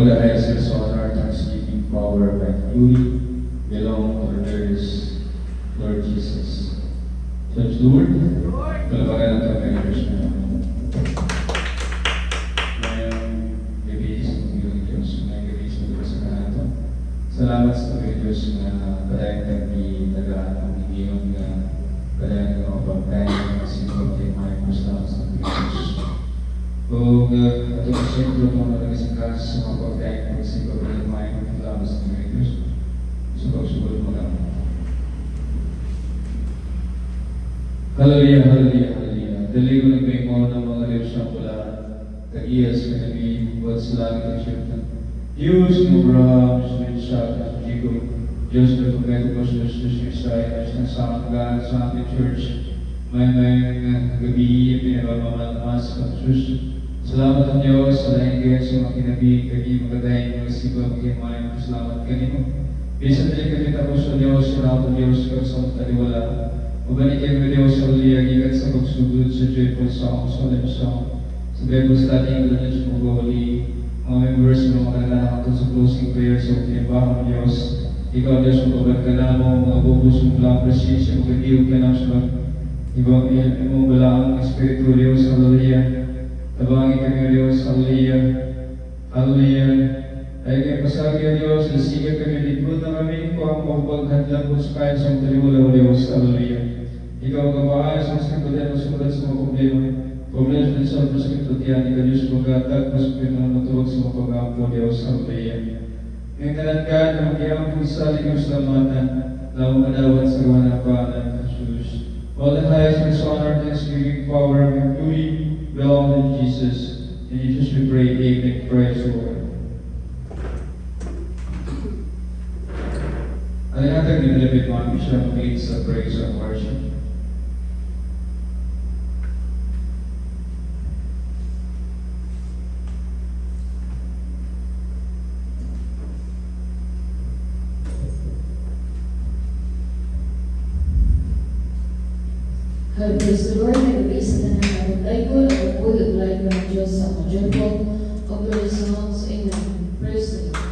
All the highest honor, thanksgiving, power, and glory belong to the glorious Lord Jesus. Judge Lord, palabagan natin ang Diyos na ngayong gabi sa Panginoon Diyos, ngayong gabi sa Diyos na ito. Salamat sa Panginoon Diyos na padayan kami tagaan ang higiyong na padayan ng mga pagkain na sinubag kayo mga ipuslang sa Panginoon Diyos. Kung ito ang siyempre mo na nagising ka sa mga pagkain na sinubag kayo mga ipuslang sa Panginoon Diyos, subag-subag mo lang. Hallelujah, hallelujah, hallelujah. Dali ko nagpay mo ng mga Diyos na pula. Tag-iyas ka nabi, buat sa langit ang siyempre. Diyos ng Abraham, Diyos ng Isaac, Diyos ng Jacob, Diyos ng Pagkaito ko sa Diyos ng Israel, Diyos ng Sangkagan sa ating church. May gabi, pinabamamalas ka, Diyos. Salamat ang Diyos, sa laing kayo sa mga kinabi, kami magadayin, mga sipa, magkimain, salamat kanino. Bisa tayo kami tapos sa Diyos, salamat ang Diyos, kaya sa mga taliwala. Mabalikin mo Diyos sa uliya, gigat sa pagsugod sa joyful song, solemn song. Sa Bible study, ang lalas mo gawali, mga members mo, mga kailangan sa closing prayer sa pinibahang Diyos. Ikaw, Diyos, magbabat ka na mo, mga bubos mong lang presensya, magagiyog ka na sa ibang imong balaang Espiritu Diyos, hallelujah. Tabangin kami Diyos, hallelujah. Hallelujah. Ay kayo pasagya Diyos, nasiga kami, litbod na kami, kung ang magbaghandlang po sa kahit sa taliwala o Diyos, hallelujah. Ikaw ang kapaayos ang sinagutin mo sumunod sa mga problema. Problema din sa masakit at yan, ikaw Diyos magatag, masakit na matulog sa mga pag-aampo Diyos, hallelujah. Ngayon kalangan na mag-iang po sa ligaw sa lamatan, na umadawat sa gawa ng pangalan ng Jesus. All the highest and honor, thanksgiving, power, and glory belong to Jesus. In Jesus we pray, amen. Praise the Lord. Ang hatag ni David Mami siya mag-lead sa praise and worship. Praise the Lord, nag-ibisa na ng Bible, ang pulot like ng Diyos sa joyful popular songs. Amen. Praise the Lord.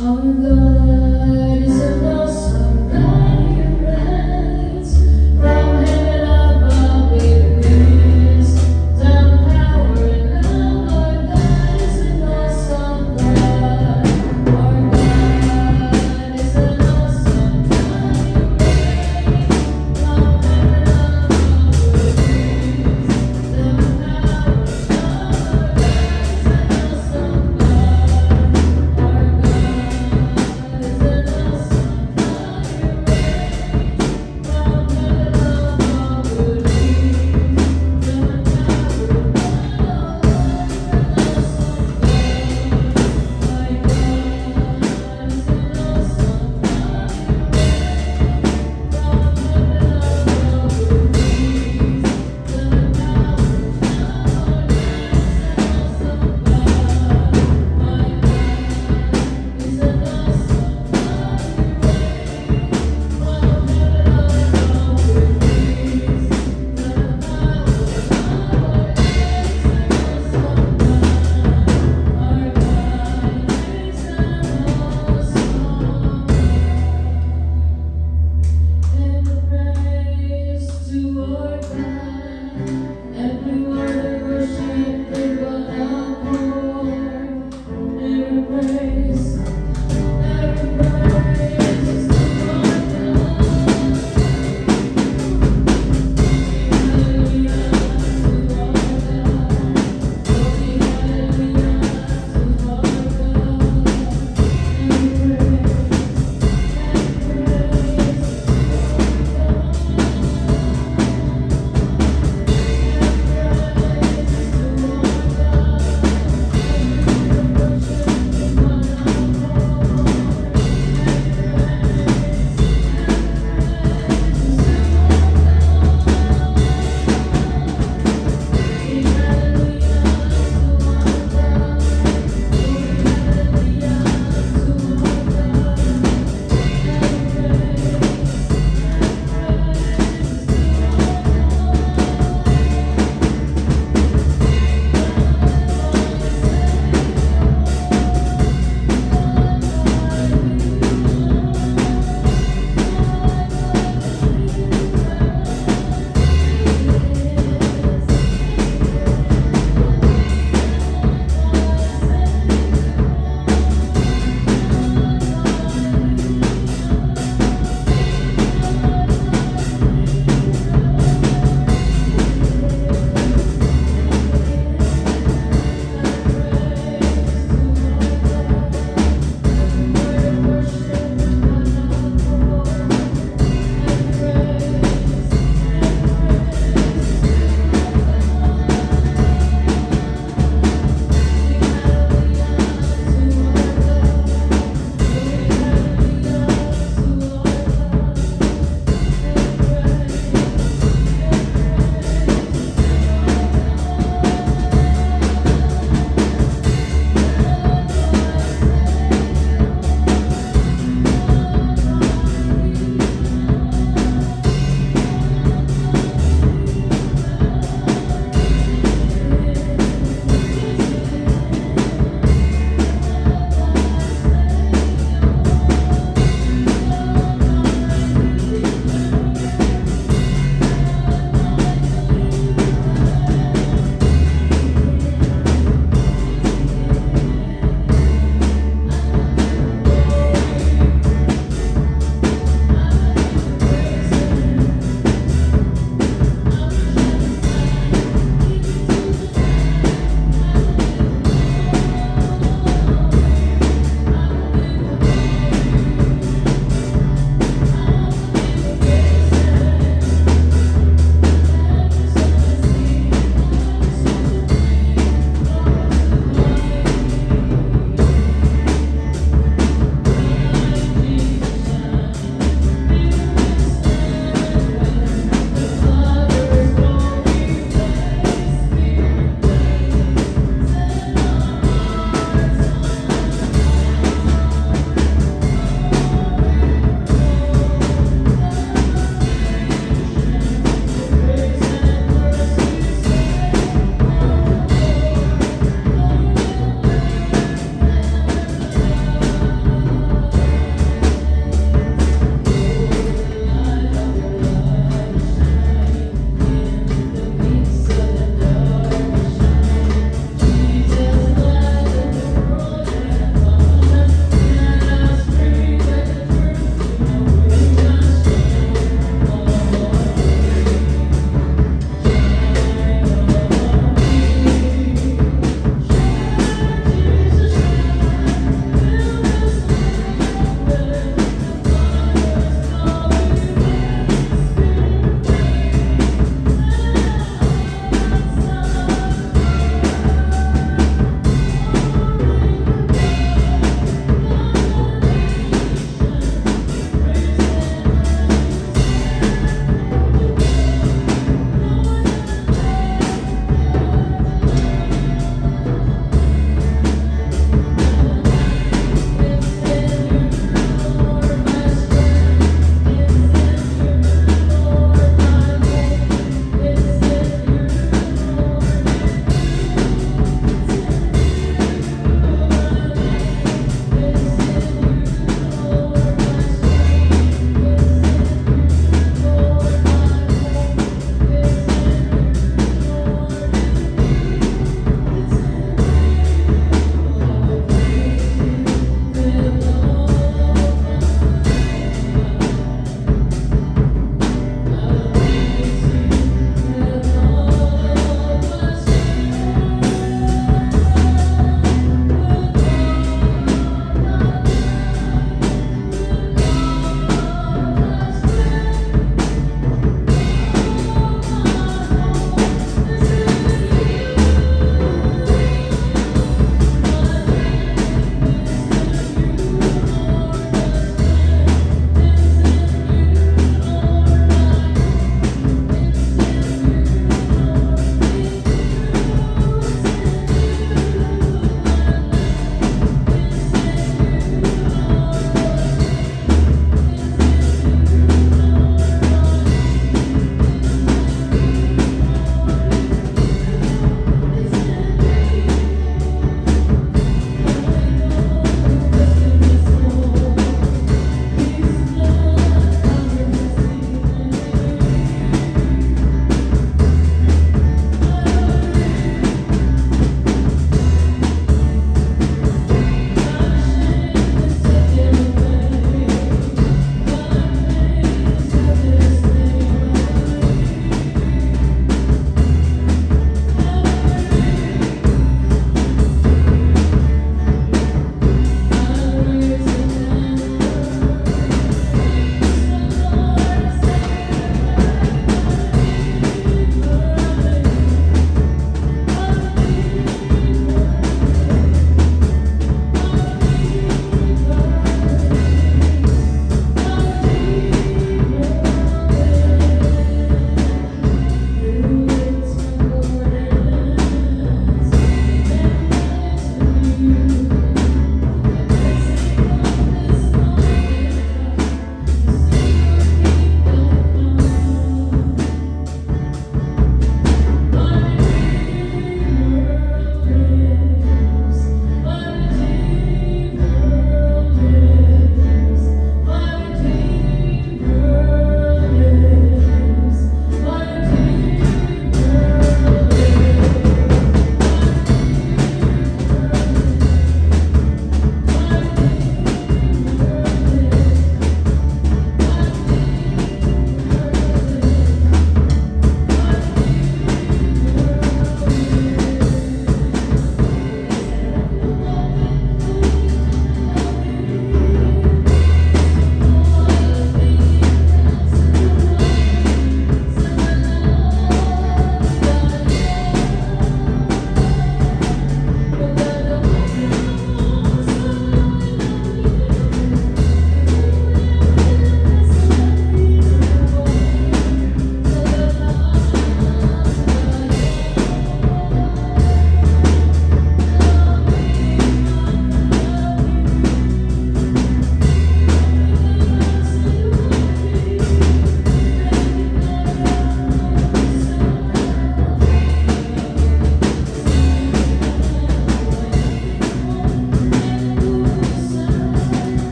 Our God is an awesome God, He reigns from heaven above with wisdom, power, and love. Our God is an awesome God. Our God is an awesome God, He reigns from heaven above with wisdom, power, and love. Our God is an awesome God. Our God is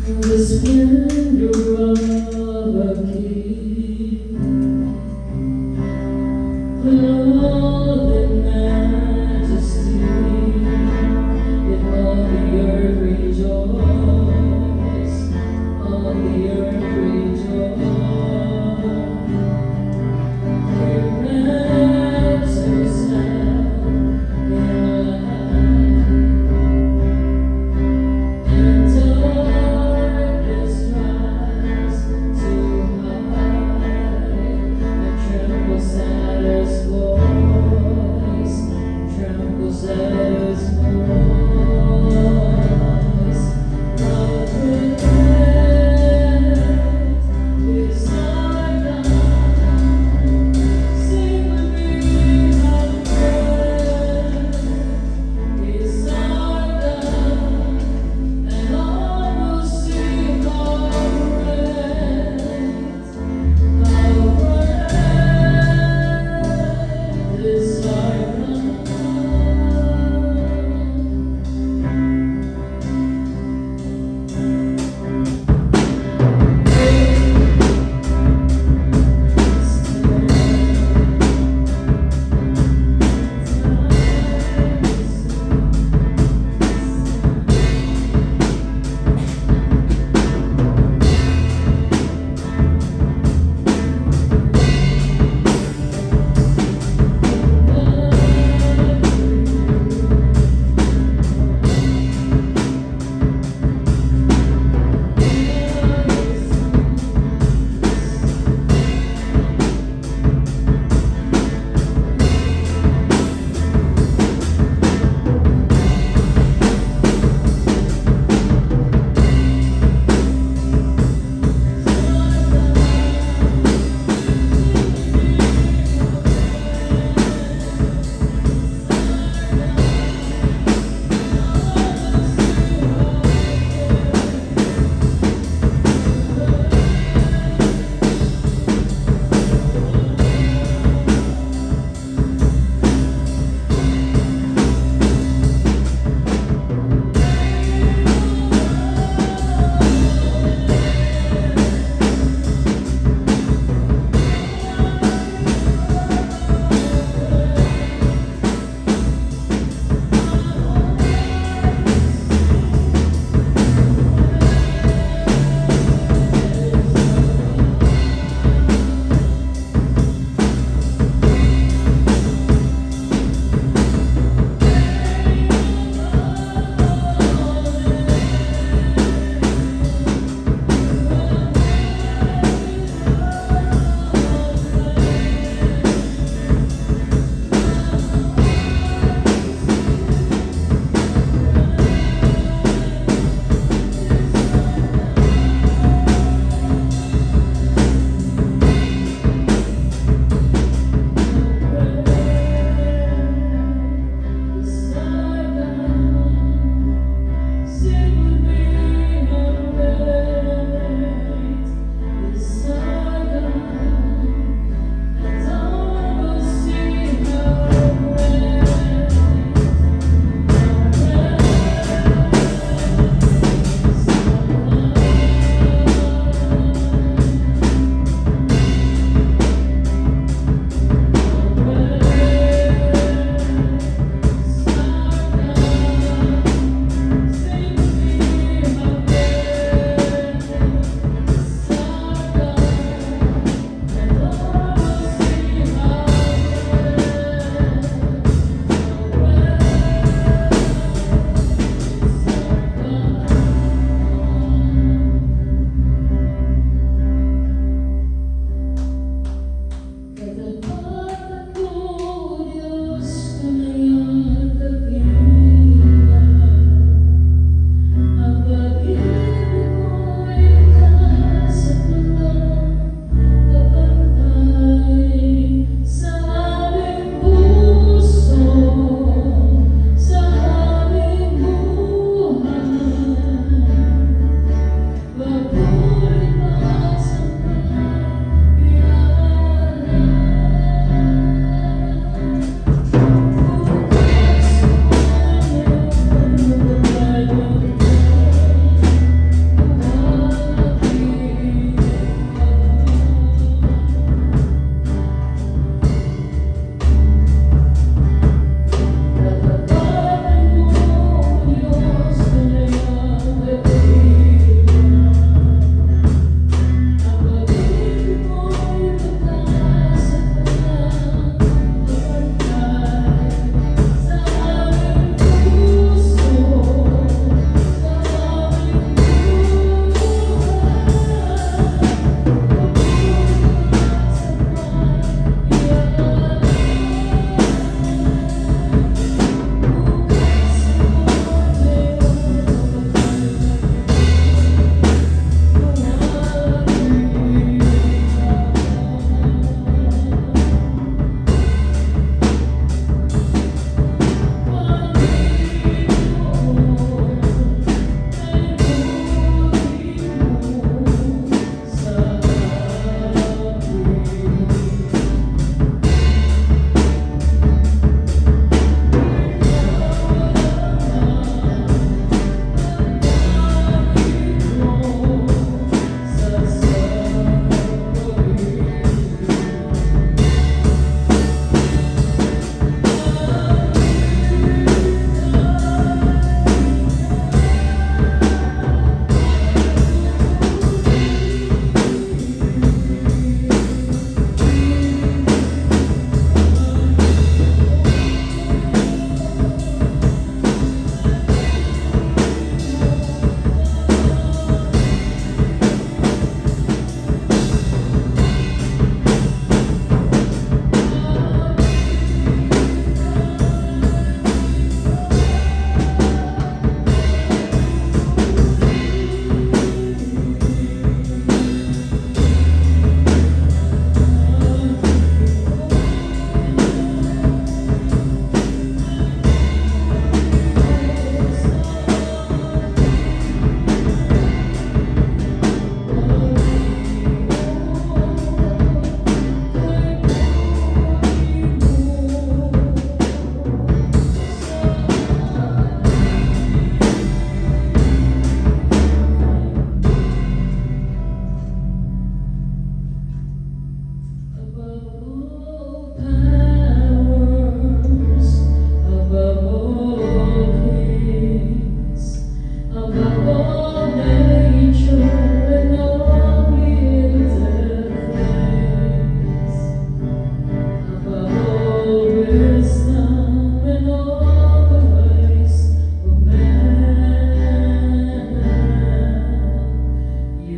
The splendor of a king, clothed in majesty, if all the earth rejoice, all the earth rejoice. He wraps himself in light, and darkness tries to hide.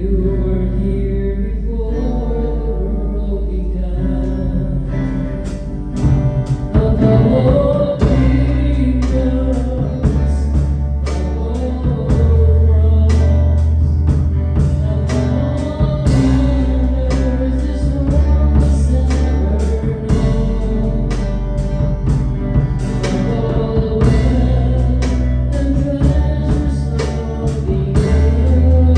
You were here before the world began. Of all kingdoms, of all wrongs, this world has never known. Of all the wealth and treasures of the earth,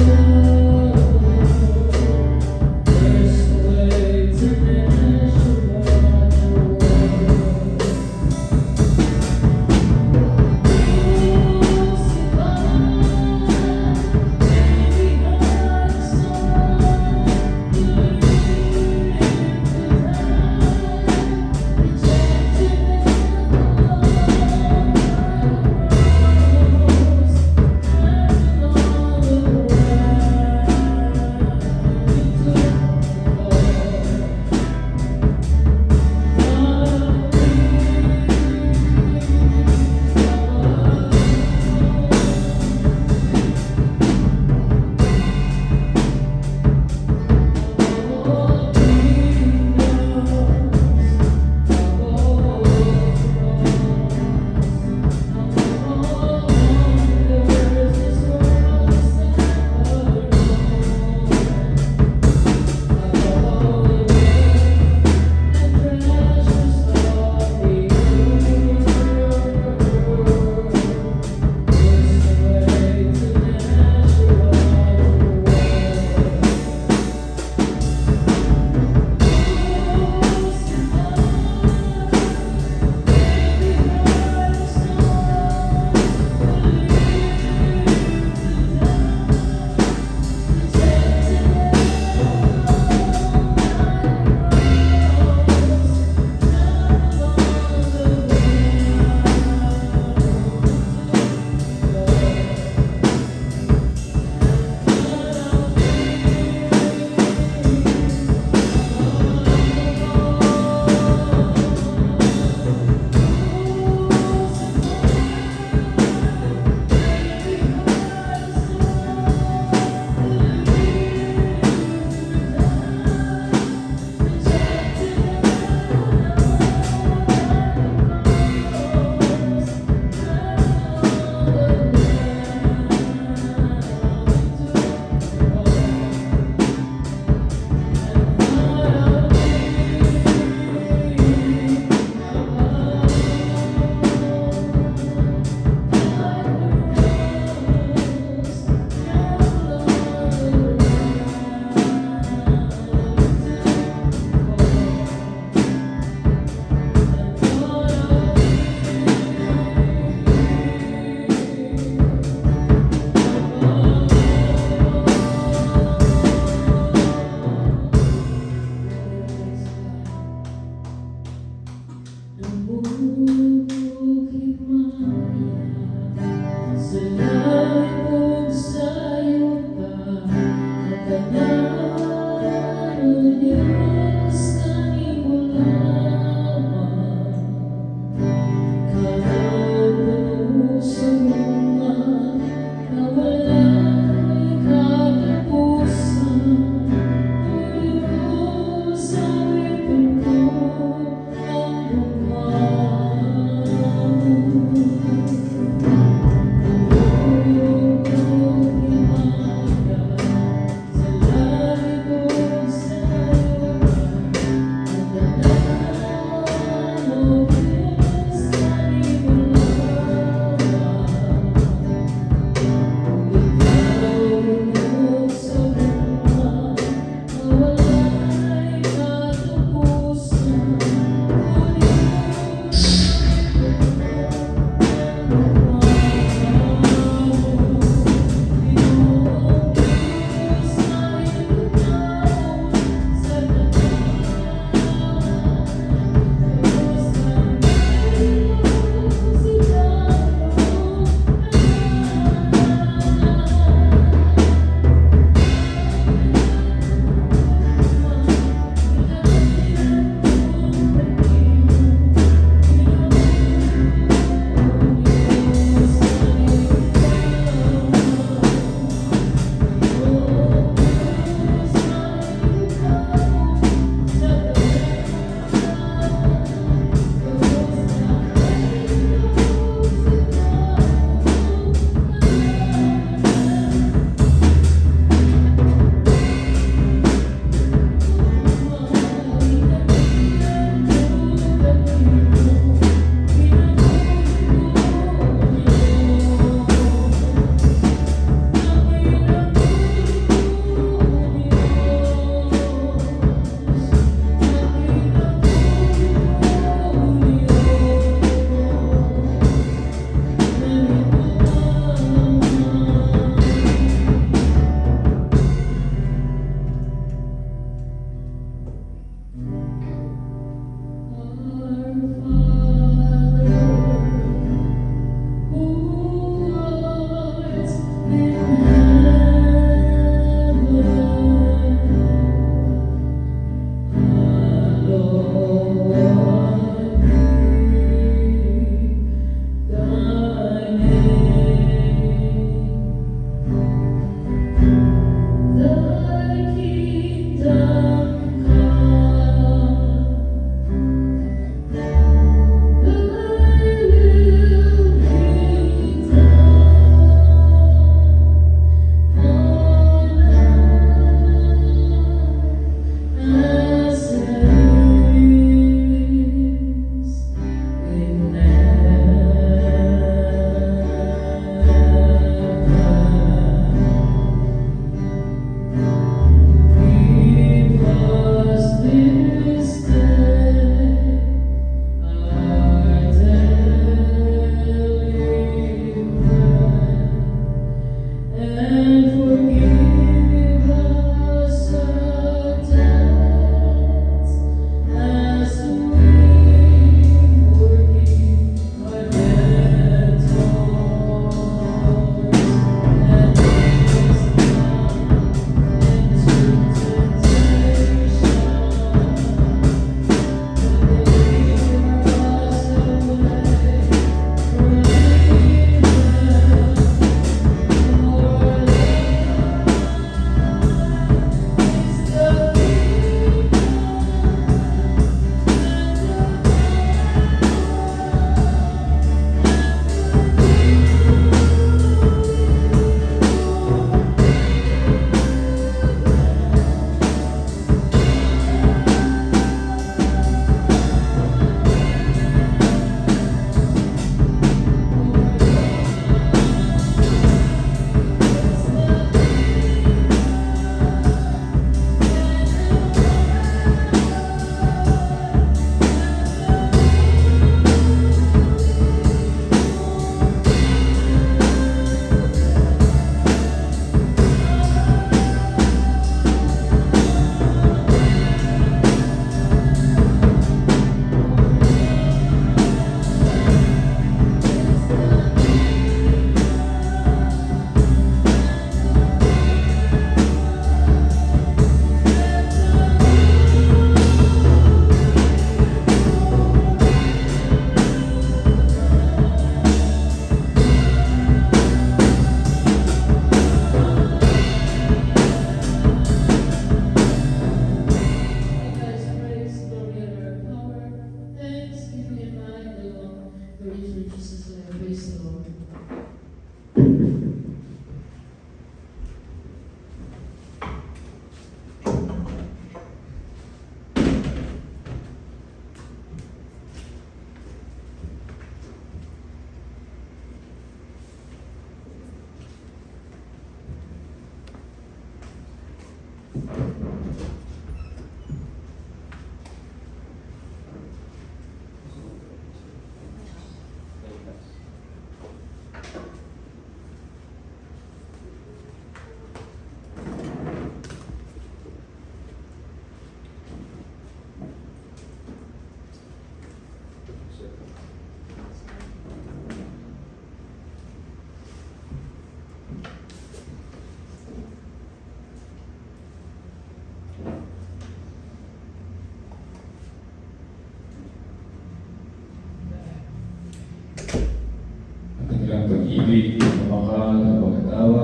Ang kanilang pag-ibig, mapakal, mapagkatawa,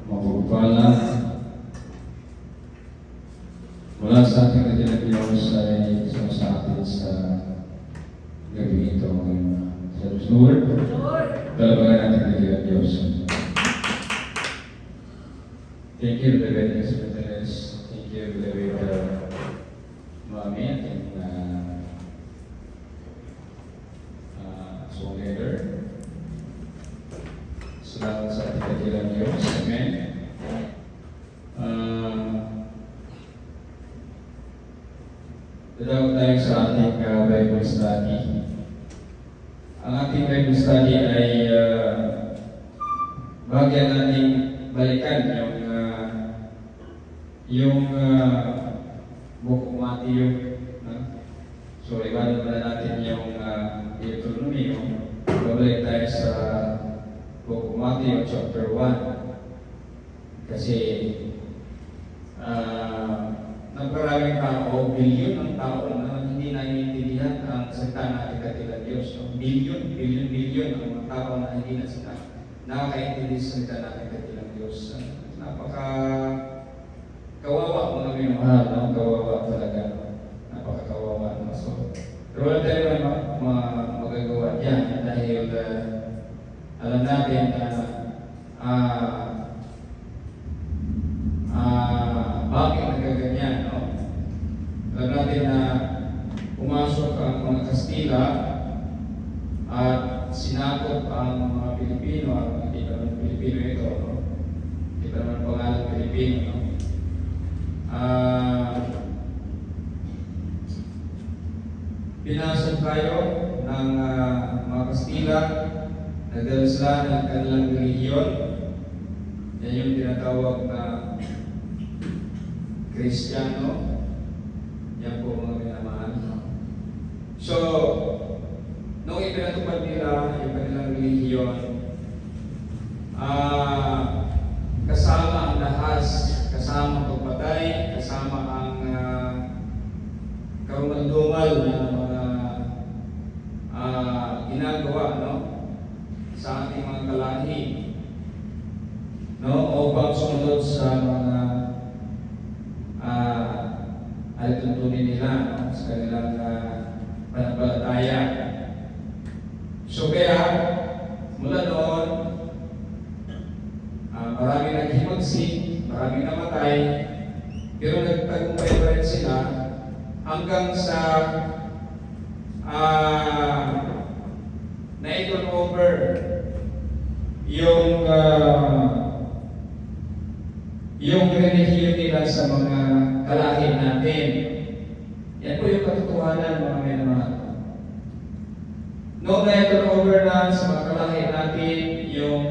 mapagpala. Mula sa ating kanilang Diyos ay isang sa atin sa gabi ito ngayon. Sa Diyos Lord, talabangan natin kanilang Diyos. Thank you, Reverend Secretaries. Thank you, Reverend Mami, ating song leader. Salamat sa ating kanilang Diyos. Amen. Dadawag tayo sa ating Bible study. Ang ating Bible study ay bagyan nating balikan yung buko Matthew. So, ibanan pala natin yung Deuteronomy. Babalik tayo sa buko Matthew chapter 1. Kasi nagkaraming tao, bilyon ng tao na hindi naiintindihan ang salita ng ating katilang Diyos. So, bilyon ang mga tao na hindi nakakaintindi sa salita ng ating katilang Diyos. Kawawa mga minamahal, no? Kawawa talaga. Napakakawawa. No? So, pero wala tayo magagawa dyan dahil alam natin na bakit nagaganyan, no? Alam natin na pumasok ang mga Kastila at sinakop ang mga Pilipino, hindi naman Pilipino ito, no? Hindi naman pangalan Pilipino, no? Pinasok tayo ng mga Kastila, nagdala sila ng kanilang relihiyon. Yan yung tinatawag na Kristiyano. Yan po mga minamahal. So, nung ipinatupad nila yung kanilang relihiyon, kasama ang lahas, kasama ang pagpatay, kasama ang karumaldumal na mga ginagawa, no, sa ating mga kalahi, no, upang sumunod sa mga alituntunin nila, no, sa kanilang pananampalataya. So kaya mula noon, maraming naghimagsik, maraming namatay, pero nagtagumpay pa rin sila hanggang sa na-turn over yung relihiyon nila sa mga kalahi natin. Yan po yung katotohanan, mga minamahal. Noong na-turn over na sa mga kalahi natin yung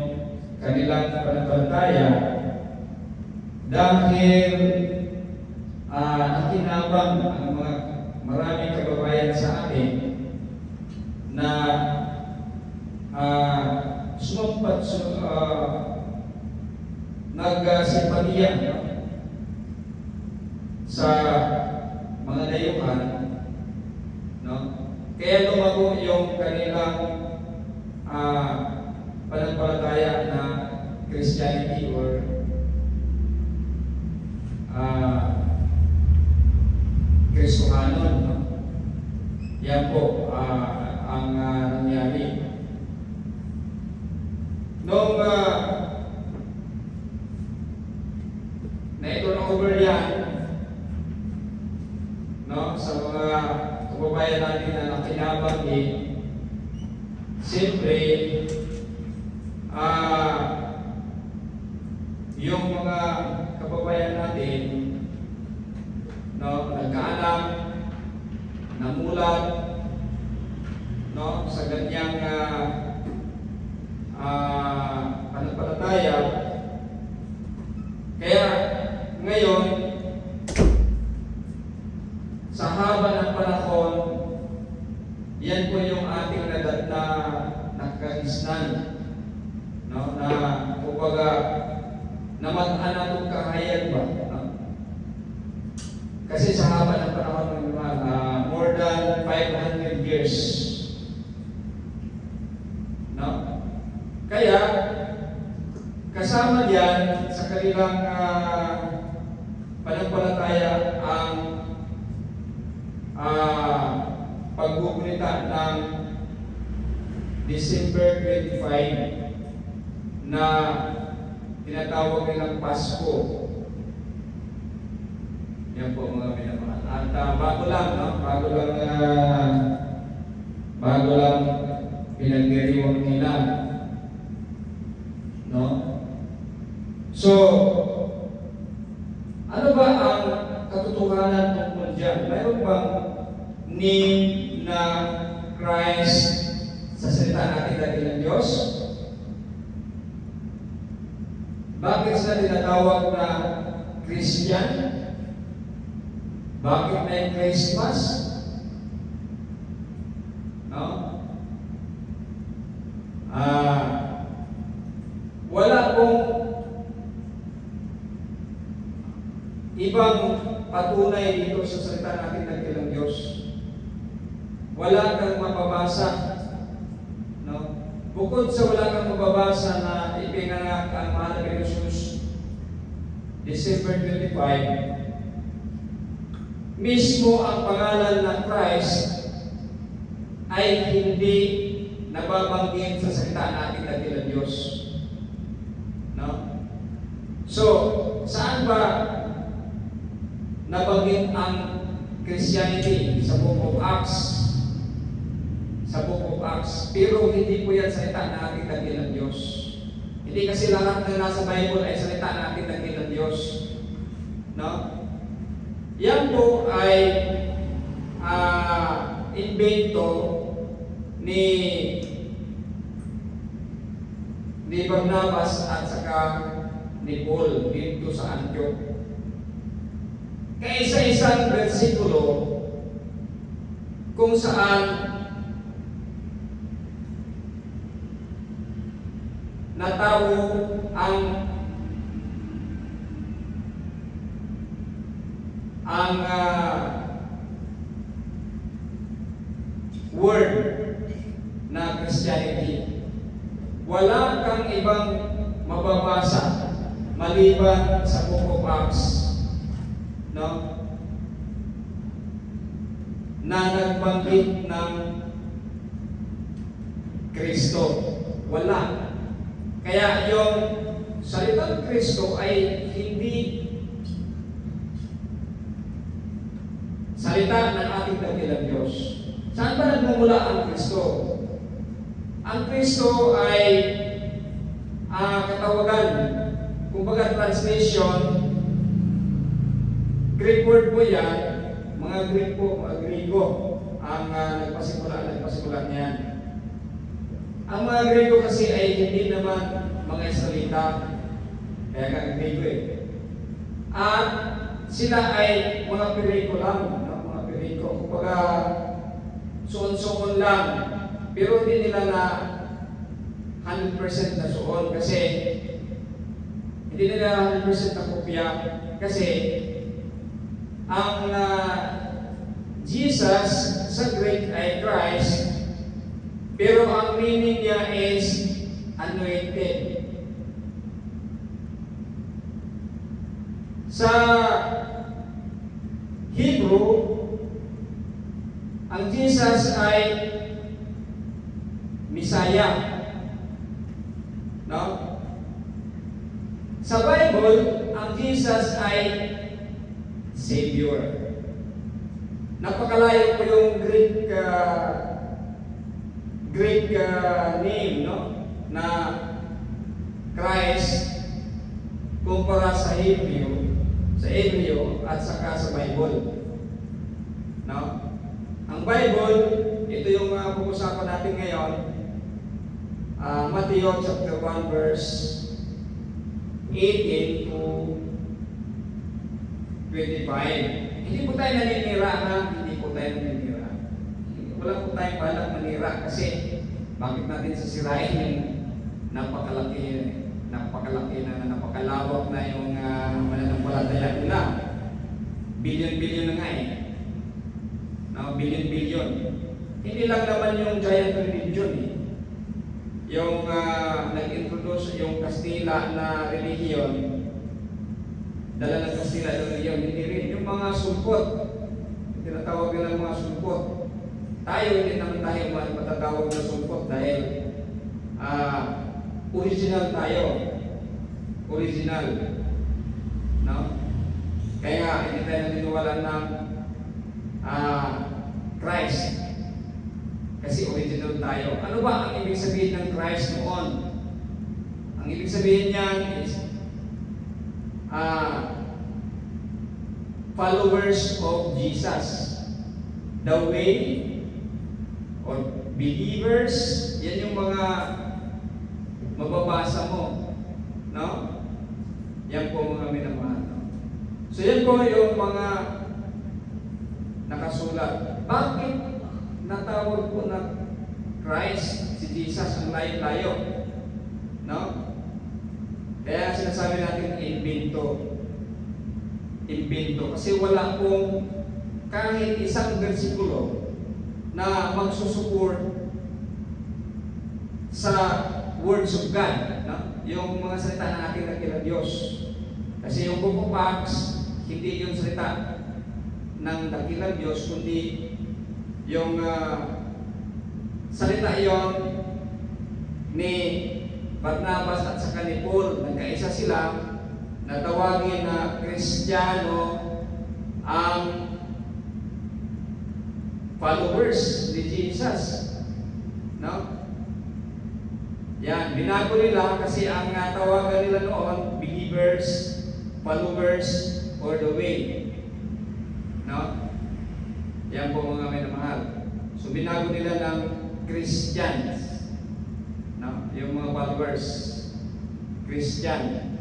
kanilang pananampalataya, dahil nakinabang ang mga maraming kababayan sa atin na nagsimpatiya sa mga dayuhan, no? Kaya lumago yung kanilang pananampalataya na Christianity or Kristohanon, no? Yan po ang nangyari. Noong na-turn over yan, no, sa mga kababayan natin na nakinabang siyempre yung mga kababayan natin ngayon, sa haba ng panahon, yan po yung ating nakagisnan. No? Na, kumbaga, naman-an natong kahayag ba? No? Kasi sa haba ng panahon, more than 500 years. No? Kaya, kasama diyan sa kanilang pananampalataya ang pagbubunika ng December 25 na tinatawag nilang Pasko. Yan po mga minamahal. At bago lang pinagdiriwang nila. No? So, ano ba ang katotohanan tungkol dyan? Mayroon bang name na Christ sa salita natin ng Diyos? Bakit sila tinatawag na Christian? Bakit may Christmas? No? Wala pong ibang patunay dito sa salita natin ng ilang Diyos. Wala kang mababasa. No? Bukod sa wala kang mababasa na ipinanganak ang mahal na Jesus December 25, mismo ang pangalan ng Christ ay hindi nababanggit sa salita natin ng ilang Diyos. No? So, saan ba nabanggit ang Christianity? Sa Book of Acts. Sa Book of Acts. Pero hindi po yan salita natin ng Diyos. Hindi kasi lahat na nasa Bible ay salita natin ng Diyos. No? Yan po ay invento ni Barnabas at saka ni Paul dito sa Antioch. Kaisa-isang versikulo kung saan natawo ang word na Christianity. Wala kang ibang mababasa maliban sa Book of Acts, no? Na nagbanggit ng Kristo. Wala. Kaya yung salitang Kristo ay hindi salita ng ating dakilang Diyos. Saan ba nagmumula ang Kristo? Ang Kristo ay katawagan, kumbaga translation, Greek word po yan, mga Greek po, mga Griego, ang nagpasimula niyan. Ang mga Griego kasi ay hindi naman mga Israelita, kaya nga Griego eh. At sila ay mga Piriko lang, mga Piriko, kumbaga suon-suon lang, pero hindi nila na 100% na suon kasi hindi nila 100% na kopya kasi ang Jesus sa Greek ay Christ, pero ang meaning niya is anointed. Sa Hebrew, ang Jesus ay Messiah. No? Sa Bible, ang Jesus ay Savior. Napakalayo po yung Greek name, no? Na Christ kumpara sa Hebrew at saka sa Bible. No? Ang Bible, ito yung pag-usapan natin ngayon. Matthew chapter 1 verse 18 to 25. Hindi po tayo naninira ha, hindi po tayo naninira. Wala po tayong balak manira kasi bakit natin sasirain yung napakalaki na napakalawak na yung mananampalataya nila. Bilyon-bilyon na nga eh. No, bilyon-bilyon. Hindi lang naman yung giant religion eh. Yung nag-introduce yung Kastila na religion, dala ng Kastila na religion, hindi rin. Yung mga sulpot, tinatawag nila mga sulpot. Tayo, hindi naman tayo matatawag na sulpot dahil original tayo. Original. No? Kaya hindi tayo naniniwala ng Christ. Kasi original tayo. Ano ba ang ibig sabihin ng Christ noon? Ang ibig sabihin niyan is followers of Jesus. The way or believers, yan yung mga mababasa mo. No? Yan po mga minamahal. No? So yan po yung mga nakasulat. Bakit natawag po na Christ, si Jesus, ang layo-layo? No? Kaya sinasabi natin invento. Invento. Kasi wala pong kahit isang versikulo na magsusupport sa words of God. No? Yung mga salita ng ating dakilang Diyos. Kasi yung Book of Acts, hindi yung salita ng dakilang Diyos, kundi yung salita yon ni Barnabas at saka ni Paul. Nagkaisa sila na tawagin na Kristiyano ang followers ni Jesus. No? Yan, binago nila kasi ang tawagan nila noon, believers, followers, or the way. No? Yan po mga minamahal. So binago nila ng Christians. No? Yung mga followers. Christian.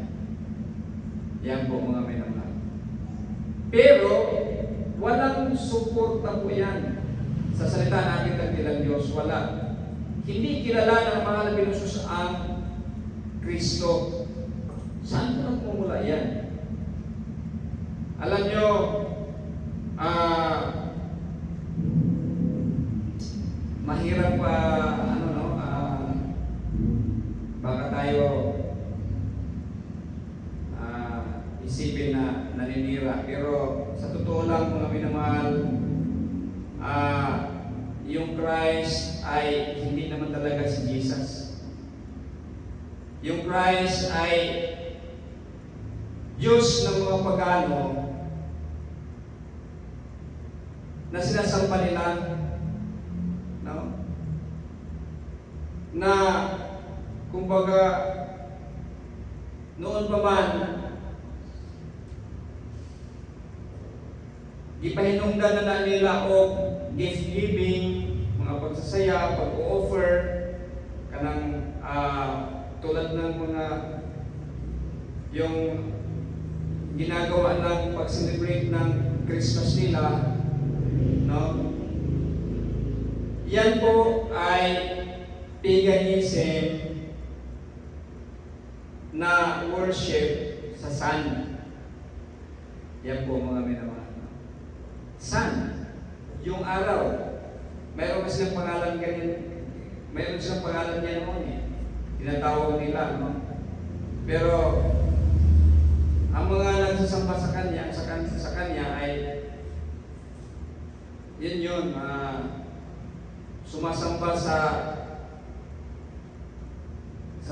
Yan po mga minamahal. Pero walang suporta po yan sa salita natin ng ilang Diyos. Wala. Hindi kilala ng mahal na binusos ang Kristo. Saan po nagmumula yan? Alam nyo, mahirap baka tayo isipin na naninira. Pero sa totoo lang mga minamahal, yung Christ ay hindi naman talaga si Jesus. Yung Christ ay Diyos ng mga pagano na sinasamba nila, no? Na kumbaga noon pa man gipahinungdan na nila o gift giving, mga pagsasaya, pag-offer kanang tulad ng mga yung ginagawa ng pag-celebrate ng Christmas nila, no? Yan po ay paganism na worship sa sun. Yan po mga minamahal. Sun, yung araw. Mayroon kasi silang pangalan ganyan. Mayroon silang pangalan niya noon eh. Tinatawag nila, no? Pero ang mga nagsasamba sa kanya ay yun sumasamba sa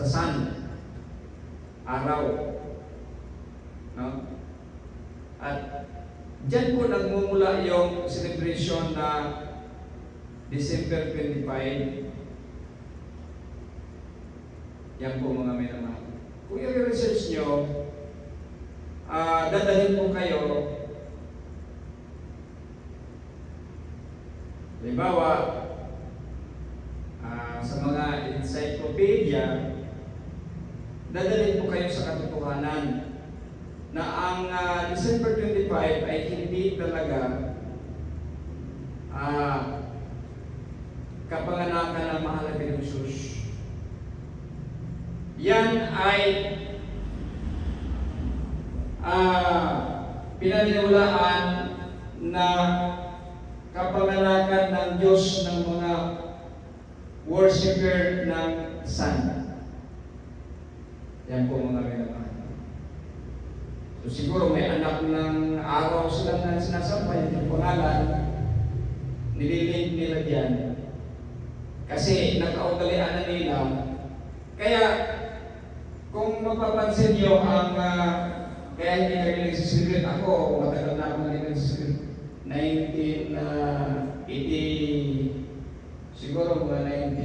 sun, araw, no? At diyan po nagmumula yung celebration na December 25. Yan po mga minamahal. Kung i-research nyo, dadalhin po kayo, halimbawa, sa mga encyclopedia, dadalhin po kayo sa katotohanan na ang December 25 ay hindi talaga kapanganakan ng mahal na Jesus. Yan ay pinaniniwalaan na kapanganakan ng Diyos ng mga worshipper ng Sun. Yan po mga minamahal. So siguro may anak ng araw sila na sinasampay yung pangalan, nililink nila diyan. Kasi nakaugalian na nila. Kaya kung mapapansin nyo ang kaya hindi kami nagsisibrit. Ako, matagal na ako nagsisibrit. 1980, siguro mga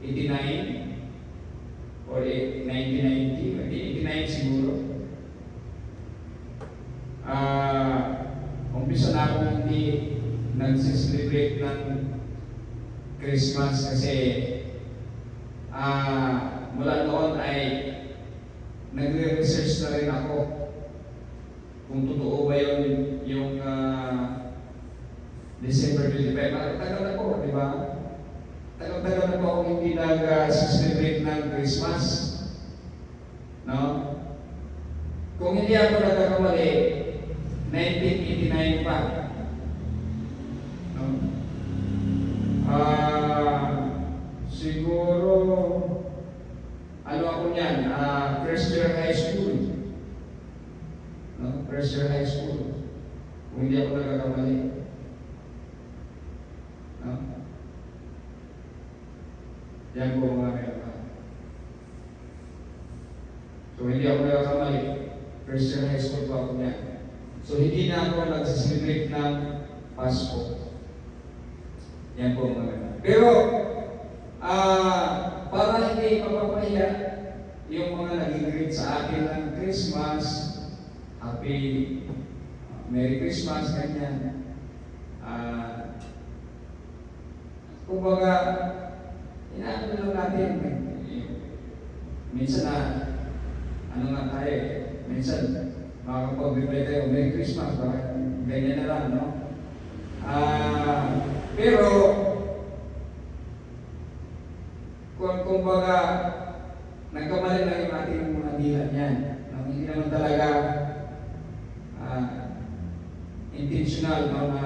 1989 or 1990, 89 siguro. Umpisa na ako hindi nagsiselebrate ng Christmas kasi mula noon ay nagre-research na rin ako kung totoo ba yung December 25. Tagal na po, di ba? Tagal na po ako hindi nag-celebrate ng Christmas. No? Kung hindi ako nagkakamali, 1989 pa. No? Siguro, ano ako niyan, first year high school. No? First year high school. Kung hindi ako nagkakamali. No? Yan po mga kailangan. So hindi ako nagkakamali. First year high school po ako niyan. So hindi na ako nagsiselebrate ng Pasko. Yan po mga kailangan. Pero, para hindi mapapahiya yung mga nag-greet sa akin ng Christmas, Happy Merry Christmas, ganyan. Kumbaga, inaano lang natin. Minsan ano nga tayo, minsan makakapag-reply tayo, Merry Christmas, baka ganyan na lang, no? Pero, kumbaga, nagkamali lang yung ating mga dila niyan. Hindi naman talaga intentional, no, na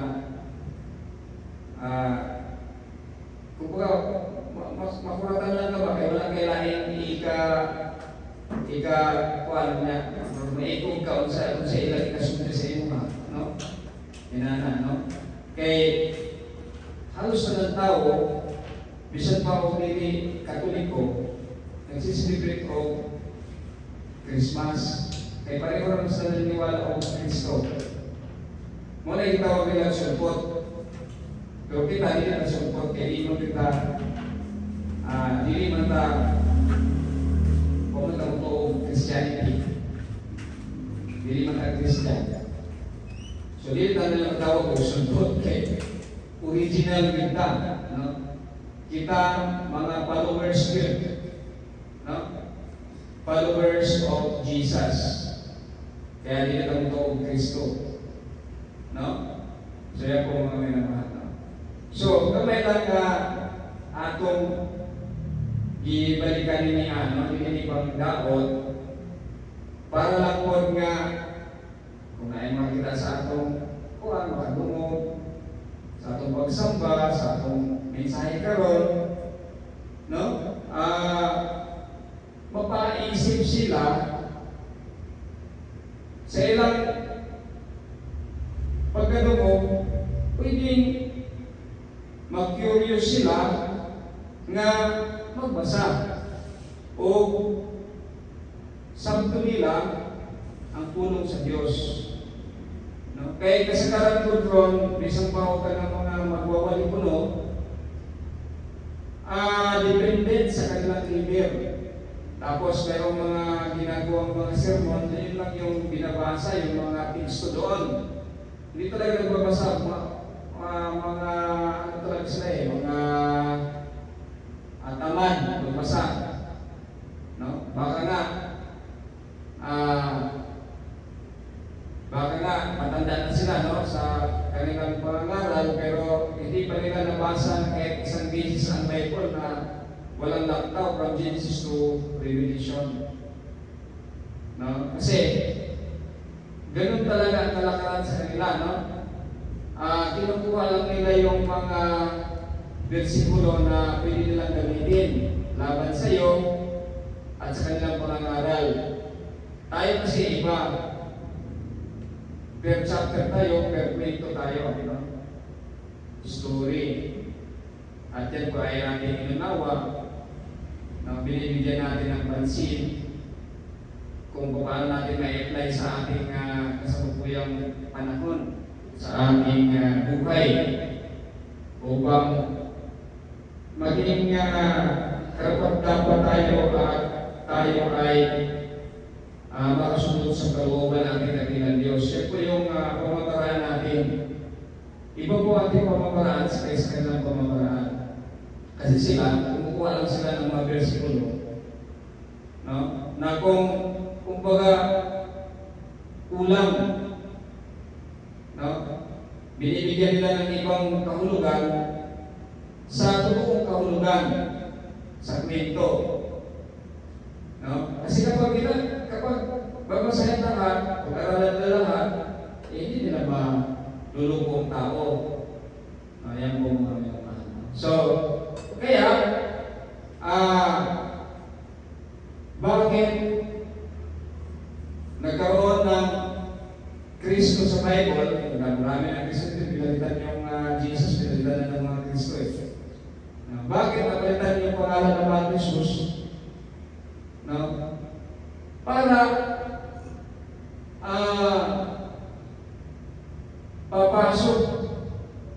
kumbaga, makuratan lang ka ba? Kaya wala kailangan kuwan niya. Maikong ka sa ilang ikasunod sa iyo ka, no? Inana, no? Kaya halos na ng tao, bisan pa ako nili Katoliko, nagsiselebrate ko Christmas. Kaya pareho naman sa naniniwala ko Kristo. Muna yung tawag nila sulpot. Pero kita hindi na sulpot, kaya hindi mo kita hindi man ta pumunta mo to Christianity. Hindi man ta Christian. So hindi na nilang tawag ko sulpot, kaya original kita, no? Kita mga followers yun, no? Followers of Jesus. Kaya hindi na kami ito Kristo, no? So yan po mga minamahal, no? So kamay lang atong ibalikan ni inipang daot para lang po nga kung naay makita sa atong kuwan, makadungog sa atong pagsamba, sa atong mensahe karon, no? Mapaisip sila sa ilang pagkadungog, pwedeng mag-curious sila nga magbasa o sabto nila ang pulong sa Diyos. No? Kaya kasagaran ko ron, bisang pautan ng mga magwawali puno, dependent sa kanilang liber. Tapos mayroong mga ginagawang mga sermon, na yun lang yung binabasa, yung mga teksto doon. Hindi talaga nagbabasa, mga ano talaga sila mga tamad, magbasa. No? Baka nga matanda na sila, no, sa kanilang pangangaral, pero hindi pa nila nabasa kahit isang beses ang Bible na walang laktaw from Genesis to Revelation. No? Kasi ganun talaga ang kalakaran sa kanila, no? Kinukuha lang nila yung mga versikulo na pwede nilang gamitin laban sa iyo at sa kanilang pangangaral. Tayo kasi iba. Per chapter tayo, per kwento tayo, no? Story. At yan po ay ating inunawa na binibigyan natin ng pansin kung paano natin ma-apply sa ating kasalukuyang panahon, sa ating buhay, upang maging karapat-dapat tayo at tayo ay makasunod sa kalooban ng ating dakilang Diyos. Yan po yung pamamaraan natin. Iba po ating pamamaraan sa kanilang pamamaraan. Kasi sila, kumukuha lang sila ng mga versikulo, no? Na kumbaga kulang, no? Binibigyan nila ng ibang kahulugan sa totoong kahulugan sa kwento. No? Kasi kapag babasahin lahat, pag-aralan na lahat, hindi nila maluloko ang tao. Yan po mga mga. So, kaya, bakit nagkaroon ng Kristo sa Bible? Marami ng Kristo dito, pinalitan yung Jesus, pinalitan ng mga Kristo eh. Bakit napalitan yung pangalan ng mga Jesus? No? Para papasok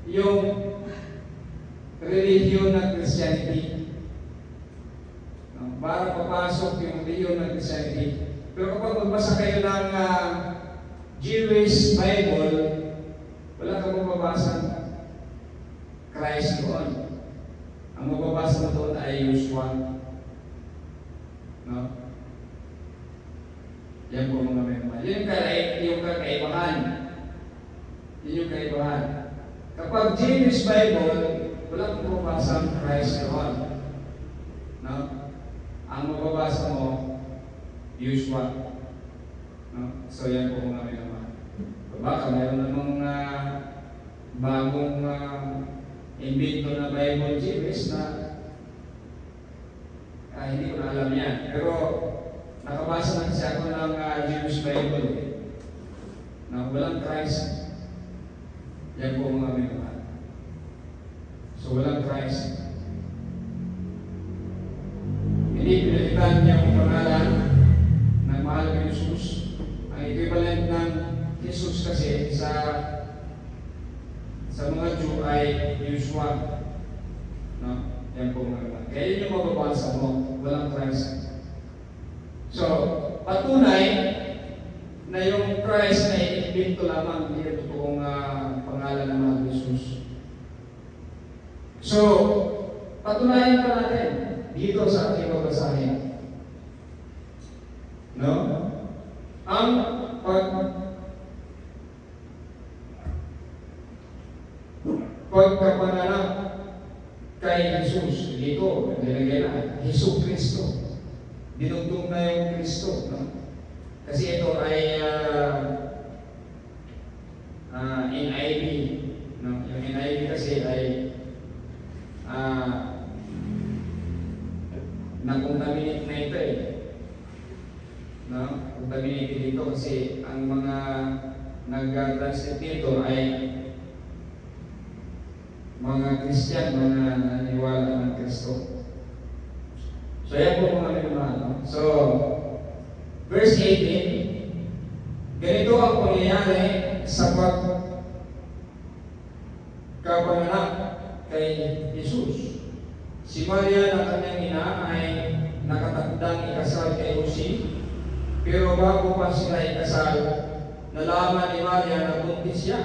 yung relihiyon ng Christianity. No? Para papasok yung relihiyon ng Christianity. Pero kapag magbasa kayo ng Jewish Bible, wala kang mababasang Christ doon. Ang mababasa mo doon ay Yeshua. No? Yan po mga member. Yun yung kakaibahan. Yun yung kaibahan. Kapag Jewish Bible, wala kang mababasa ang Christ doon. No? Ang mababasa mo, Yeshua. No? So yan po mga member. Baka mayroon namang bagong invento na Bible Jewish na hindi ko na alam yan. Pero nakabasa lang siya ako ng Jewish Bible na walang Christ. Yan po mga mga. So walang Christ. Hindi pinalitan niya ang pangalan ng mahal na Jesus. Ang equivalent ng Jesus kasi sa mga Jew ay Yeshua. No? Yan po mga. Kaya yun yung mababasa mo, walang Christ. So, patunay na yung Christ na iimbento lamang, hindi ito totoong pangalan ng mga Jesus. So, patunayan pa natin dito sa ating babasahin. No? Ang pagkapanganak kay Jesus, dito, nilagay na, Jesu Kristo. Dinugtong na yung Kristo. No? Kasi ito ay NIV. No? Yung NIV kasi ay nakontaminate na ito eh. No? Contaminated dito kasi ang mga nag-translate dito ay mga Christian, mga naniwala ng Kristo. So yan po mga minamahal. No? So, verse 18, ganito ang pangyayari sa pagkapanganak kay Jesus. Si Maria na kanyang ina ay nakatakdang ikasal kay Jose, pero bago pa sila ikasal, nalaman ni Maria na buntis siya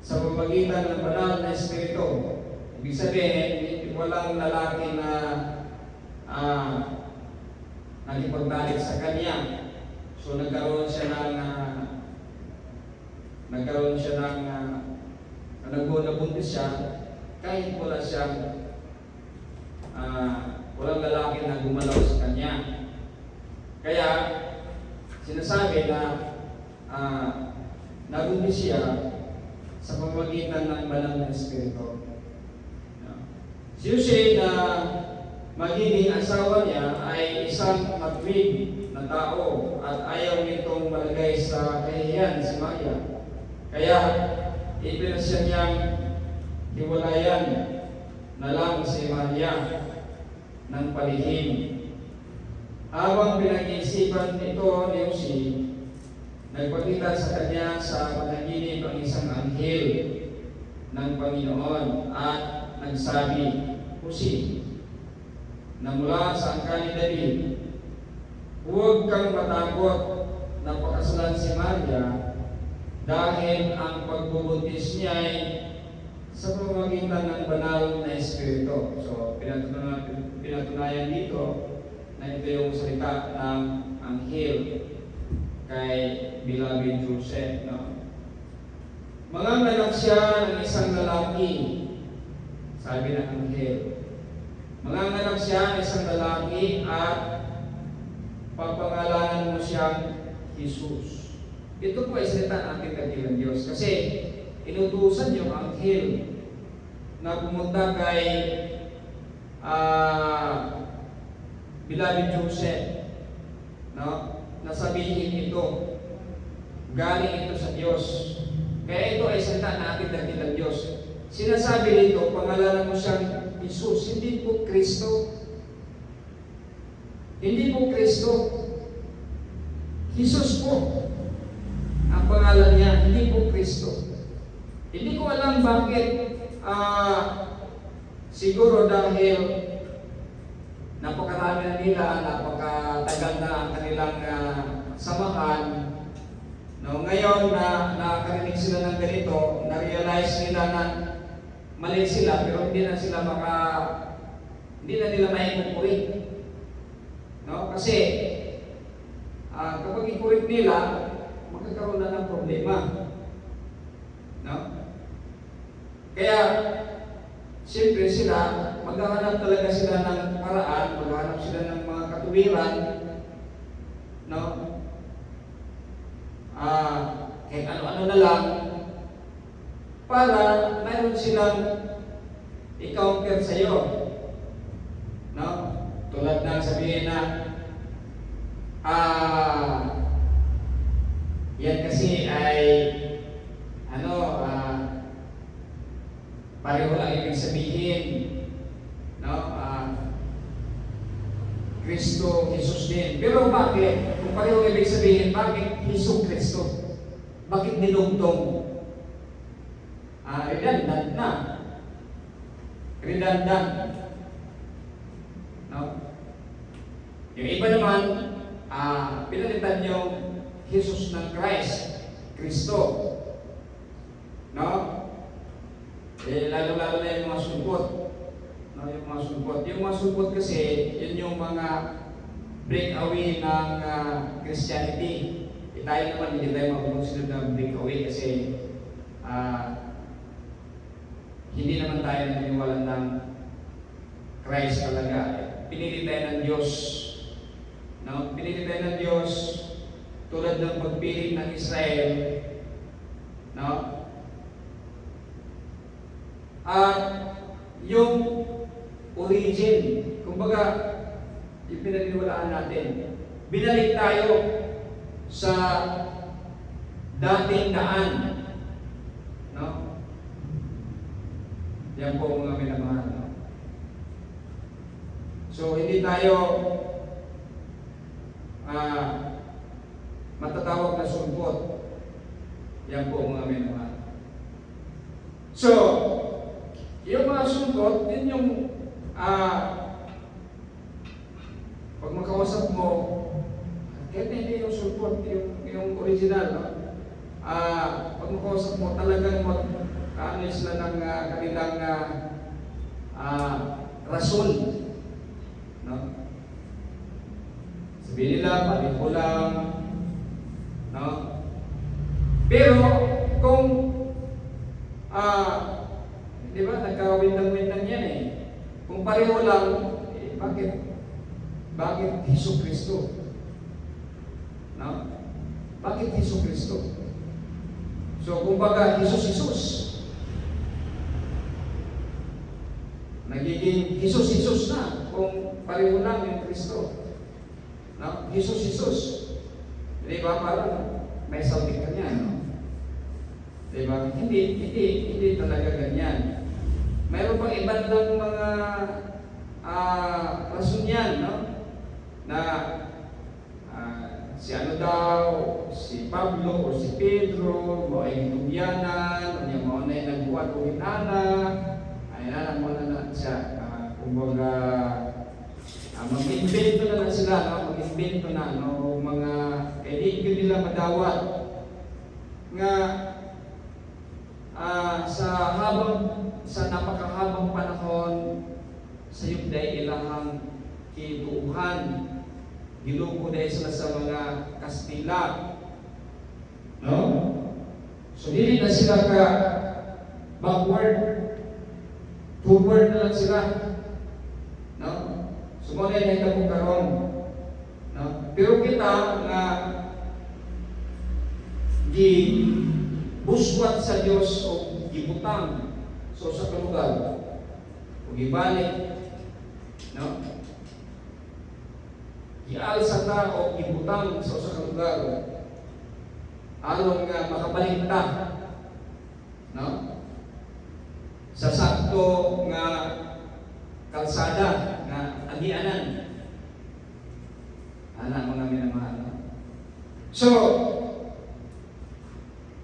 sa pamamagitan ng banal na Espiritu. Ibig sabihin, walang lalaki na nakipagbalik sa kanya. So nagkaroon siya ng nabuntis siya kahit wala siyang walang lalaki na gumalaw sa kanya. Kaya sinasabi na nabuntis siya sa pamamagitan ng banal na Espiritu. Si Jose na magiging asawa niya ay isang matwid na tao at ayaw nitong malagay sa kahihiyan si Maria. Kaya ipinasya niyang hiwalayan na lang si Maria ng palihim. Habang pinag-iisipan ito ni Jose, nagpakita sa kanya sa panaginip ang isang anghel ng Panginoon at nagsabi, Jose, na mula sa angkan ni David, huwag kang matakot na pakasalan si Maria dahil ang pagbubuntis niya ay sa pamamagitan ng banal na Espiritu. So, pinatunayan dito na ito yung salita ng anghel kay beloved Joseph. No? Manganganak siya ng isang lalaki, sabi ng anghel. Manganganak siya ng isang lalaki at papangalanan mo siyang Jesus. Ito po ay salita ng ating dakilang Diyos kasi inutusan yung anghel na pumunta kay beloved Joseph, no? Nasabihin ito, galing ito sa Diyos. Kaya ito ay salita ng ating dakilang Diyos. Sinasabi nito, pangalanan mo siyang Jesus, hindi po Kristo. Hindi po Kristo. Jesus po ang pangalan niya, hindi po Kristo. Hindi ko alam bakit, siguro dahil napakarami na nila, napakatagal na ang kanilang samahan. No, ngayon na nakarinig sila ng ganito, na-realize nila na mali sila, pero hindi na nila maikukurit. No? Kasi kapag ikurit nila, magkakaroon na ng problema. No? Kaya, siyempre sila, maghahanap talaga sila ng paraan, maghahanap sila ng mga katuwiran, no? Kahit ano-ano na lang, para mayroon silang i-counter sa iyo. No? Tulad ng sabihin na, yan kasi ay, pareho lang ibig sabihin, no? Kristo, Jesus din. Pero bakit? Kung pareho ibig sabihin, bakit Jesus Kristo? Bakit dinugtong? Redundant na. Redundant. No? Yung iba naman, pinalitan yung Jesus ng Christ, Kristo. No? Lalo-lalo na yung mga sungkot. No, yung mga sungkot. Yung mga sungkot kasi, yun yung mga breakaway ng Christianity. Tayo naman, hindi tayo makukonsider na breakaway kasi hindi naman tayo naniniwala ng Christ talaga. Pinili tayo ng Diyos. No? Pinili tayo ng Diyos tulad ng pagpili ng Israel. No? At yung origin, kumbaga, yung pinaniniwalaan natin, binalik tayo sa dating daan. No? Yan po mga minamahal. No? So, hindi tayo matatawag na sungkot. Yan po mga minamahal. So, yung mga sungkot, yun yung pag makausap mo, kahit hindi yung sungkot, yung original, no? Pag makausap mo, talagang sila ng kanilang rason. No? Sabihin nila, pareho lang. No? Pero, kung, di ba, nagkawin-win-lang yan eh. Kung pareho lang, bakit Hesus Kristo? No? Bakit Hesus Kristo? So, kumbaga, Hesus. Nagiging Hesus na kung pareho lang yung Kristo. No? Hesus. Di ba? Parang may saltik ka niya, no? Di ba? Hindi talaga ganyan. Mayroon pang iba't lang mga rason yan, no? Na si ano daw, si Pablo o si Pedro, mo ay hinubyanan, o niya mo na yung nagbuhat o hinana, ay nana mo na siya, kumbaga, mag-invento na sila, no? Mag-invento na, no? Mga, kaya di nila madawat, nga, sa napakahabang panahon, sa yugday ilahang kituuhan, giluko dahil sila sa mga Kastila. No? So, hindi na sila ka backward. Forward na lang sila. No? So, muna yung nakita mo karon. No? Pero kita nga buswat sa Diyos o gibutang so sa kalugar o gibalik, no? Gialsa ta o gibutang sa kalugar aron nga makabalik ta, no? Sa sakto nga kalsada nga agianan ana mga minamahal, no? So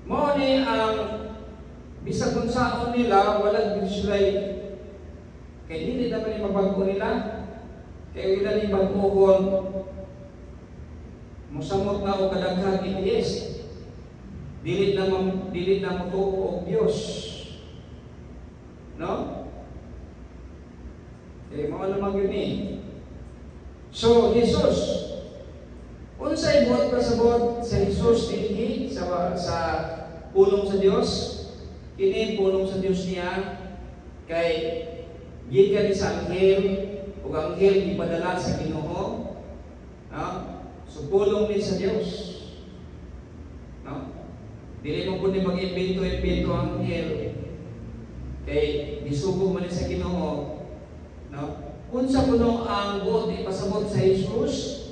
mo ni ang bisag kung saon nila walang bisulay kay hindi naman yung mabago nila kay wala ni baguhon musamot na o kadaghang EPS dilit na mo tuo og Dios, no? Kay mao naman yun eh. So Jesus unsay buhat pasabot sa Jesus dinhi sa pulong sa Dios, kini pulong sa Dios niya kay gikan sa anghel ug anghel gipadala sa Ginoo, no? So pulong ni sa Dios, no? Dili mo kundi mag-imbento ang anghel kay gisugo man sa Ginoo, no? Unsa kuno ang buot ipasabot sa Jesus?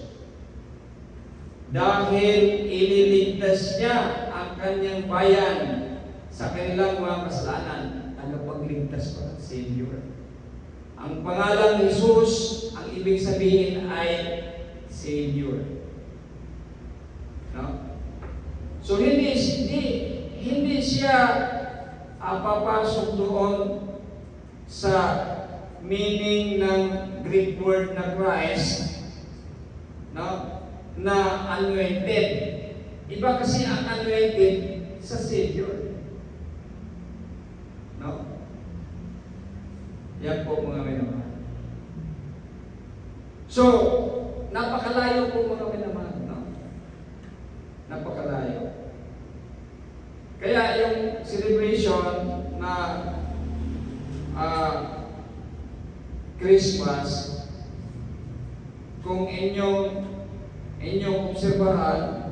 Dahil ililigtas niya ang kanyang bayan sa kanilang mga kasalanan, tagapagligtas pa, Savior. Ang pangalan ni Jesus, ang ibig sabihin ay Savior. No? So hindi siya papasok doon sa meaning ng Greek word na Christ, no? Na anointed. Iba kasi ang anointed sa Savior. No? Yan po mga minamahal. So, napakalayo po mga minamahal. No? Napakalayo. Kaya yung celebration na Christmas, kung inyong obserbahan,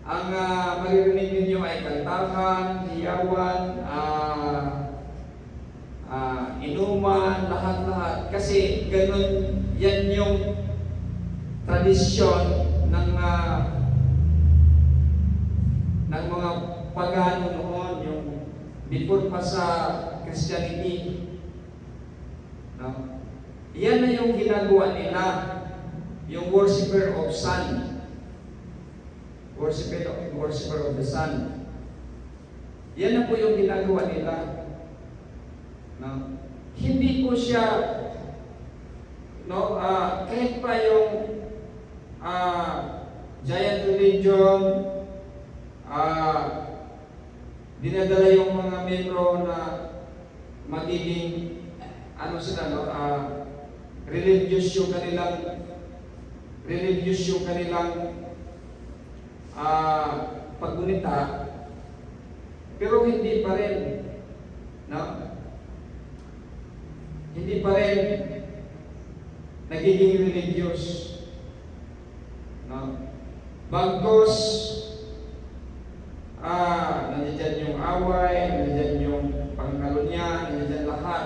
ang maririnig ninyo ay kantahan, hiyawan, inuman, lahat-lahat. Kasi ganun, yan yung tradisyon ng mga pagano noon, yung before pa sa Christianity. No? Yan na yung ginagawa nila. Yung worshiper of sun, worshiper of the sun. Yan na po yung ginagawa nila. No? Hindi po siya, no, kahit pa yung giant religion, dinadala yung mga membro na magiging, ano sila, no, religious yung kanilang religious yung kanilang paggunita, pero hindi pa rin, no? Hindi pa rin nagiging religious, no? Bagkus, nandiyan yung away, nandiyan yung pangkalunya, nandiyan lahat,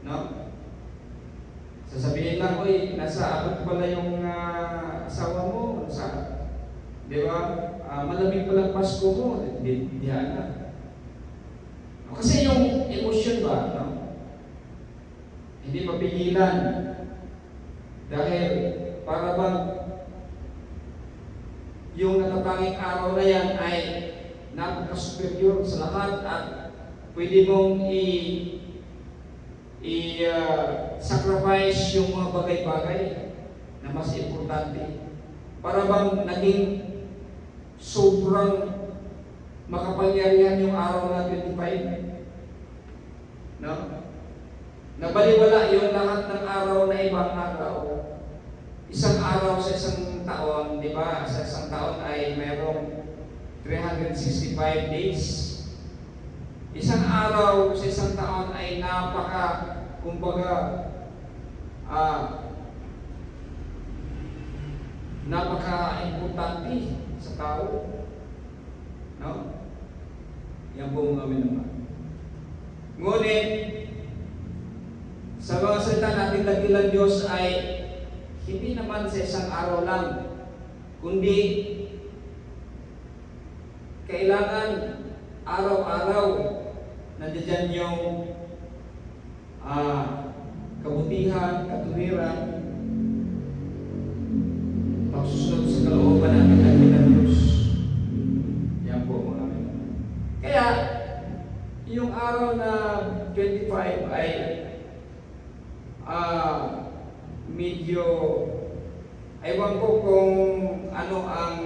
no? Sasabihin lang, oy, nasa abot pala yung asawa mo, nasa, di ba? Malamig palang Pasko mo, diyan na. Kasi yung emosyon ba, no? Hindi mapigilan. Dahil para bang yung natatanging araw na yan ay napaka-superior sa lahat at pwede mong sacrifice yung mga bagay-bagay na mas importante. Para bang naging sobrang makapangyarihan yung araw na 25. No? Nabaliwala yung lahat ng araw na ibang araw. Isang araw sa isang taon, di ba? Sa isang taon ay mayroong 365 days. Isang araw sa isang taon ay napaka-importante sa tao. No? Yan po mga minamahal. Ngunit, sa mga salita natin dakilang Diyos ay hindi naman sa isang araw lang, kundi kailangan araw-araw nandiyan yung kabutihan, katuwiran, pagsusunod sa kalooban natin ng Diyos. Yan po mga minamahal. Kaya, yung araw na 25 ay medyo ewan ko kung ano ang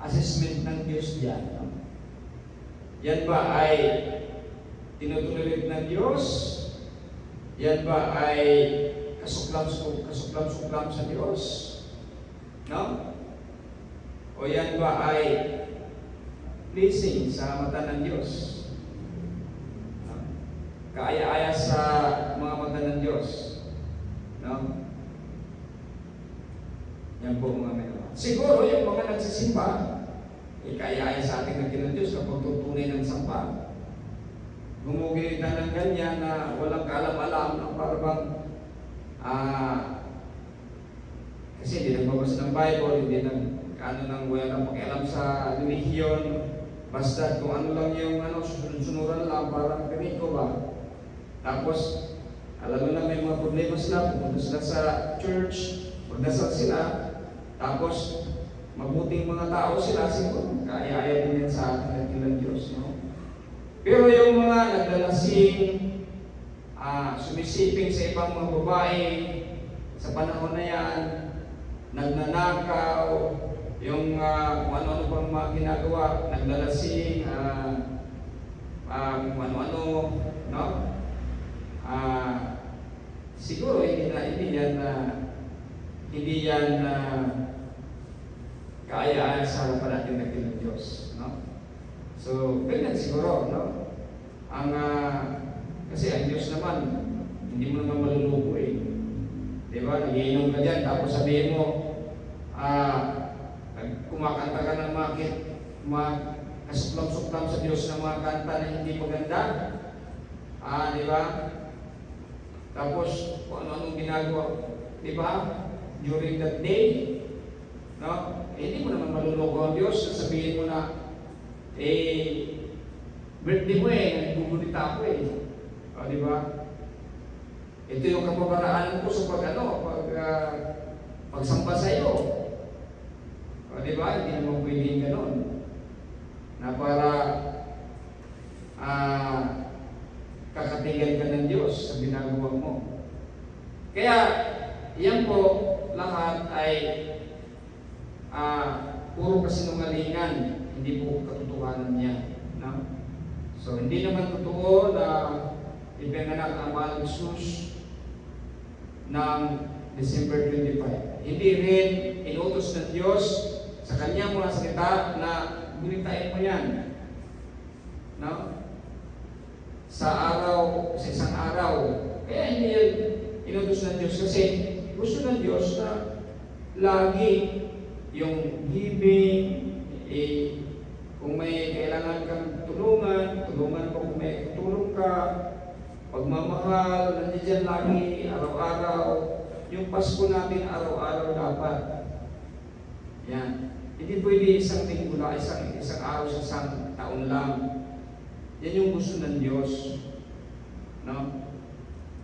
assessment ng Diyos diyan. Yan ba ay tinutuloy ng Diyos? Yan ba ay kasuklam-suklam sa Diyos? No? O yan ba ay pleasing sa mata ng Diyos? No? Kaaya-aya sa mga mata ng Diyos? No? Yan po mga minamahal. Siguro yung mga nagsisimba, kaya-aya sa ating ng Diyos kapag tutunay ng samba. Gumugilid na ng ganyan na walang kaalam-alam ng parang kasi hindi nagbabasa ng Bible, hindi walang pakialam sa religion, basta kung ano lang yung susunod-sunuran lang, parang ganito ba. Tapos, alam mo na may mga problema sila, pupunta sila sa church, magdasal sila, tapos mabuting mga tao sila, siguro kaya-aya din yan sa ating ng Diyos. No? Pero yung mga naglalasing, sumisiping sa ibang mga babae, sa panahon na yan, nagnanakaw, yung kung ano-ano pang mga ginagawa, naglalasing, kung ano-ano, no? Siguro hindi yan kaaya-aya sa harapan natin ng Diyos, no? So, ganyan siguro, no? Kasi ang Diyos naman, hindi mo naman maluluko eh. Diba? Nagiinom ka dyan, tapos sabihin mo, kumakanta ka ng mga kasuklam-suklam sa Diyos ng mga kanta na hindi maganda. Diba? Tapos, kung ano-anong ginagawa, diba? During that day, no? Hindi mo naman maluluko ang Diyos. Sabihin mo na, birthday mo nagbugunita ako diba? Ito yung kapabaraan ko sa pagsamba sa iyo. Diba? Hindi naman pwedeng ganon. Na para kakatigan ka ng Diyos sa ginagawa mo. Kaya, yan po lahat ay puro kasinungalingan, hindi po katotohanan niya. No? So, hindi naman totoo na ipinanganak ang mahal Jesus ng December 25. Hindi rin inutos ng Diyos sa kanyang mga salita na gunitain mo yan. No? Sa isang araw. Kaya hindi yan inutos ng Diyos kasi gusto ng Diyos na lagi yung giving, kung may kailangan kang tulungan mo kung may tulong ka, pagmamahal, nandiyan lagi, araw-araw. Yung Pasko natin, araw-araw dapat. Yan. Hindi pwede isang linggo lang, isang araw sa isang taon lang. Yan yung gusto ng Diyos. No?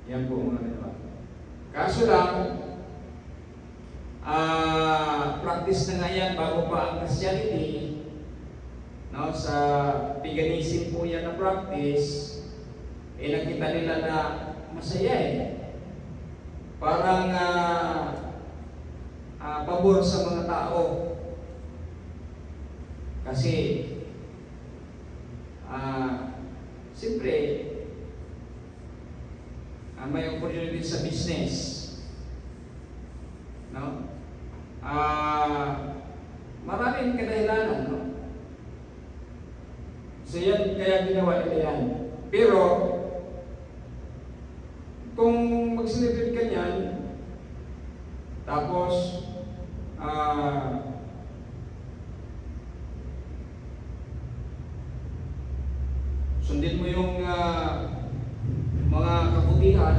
Yan po mga diba. Kaso lang, practice na nga yan bago pa ang Christianity. No? Sa paganism po yan na practice, nakita nila na masaya Parang pabor sa mga tao. Kasi siyempre may opportunity sa business. No? Maraming kadahilanan, no? So yan, kaya ginawa nila yan. Pero kung mag-celebrate ka niyan, tapos sundin mo yung mga kabutihan,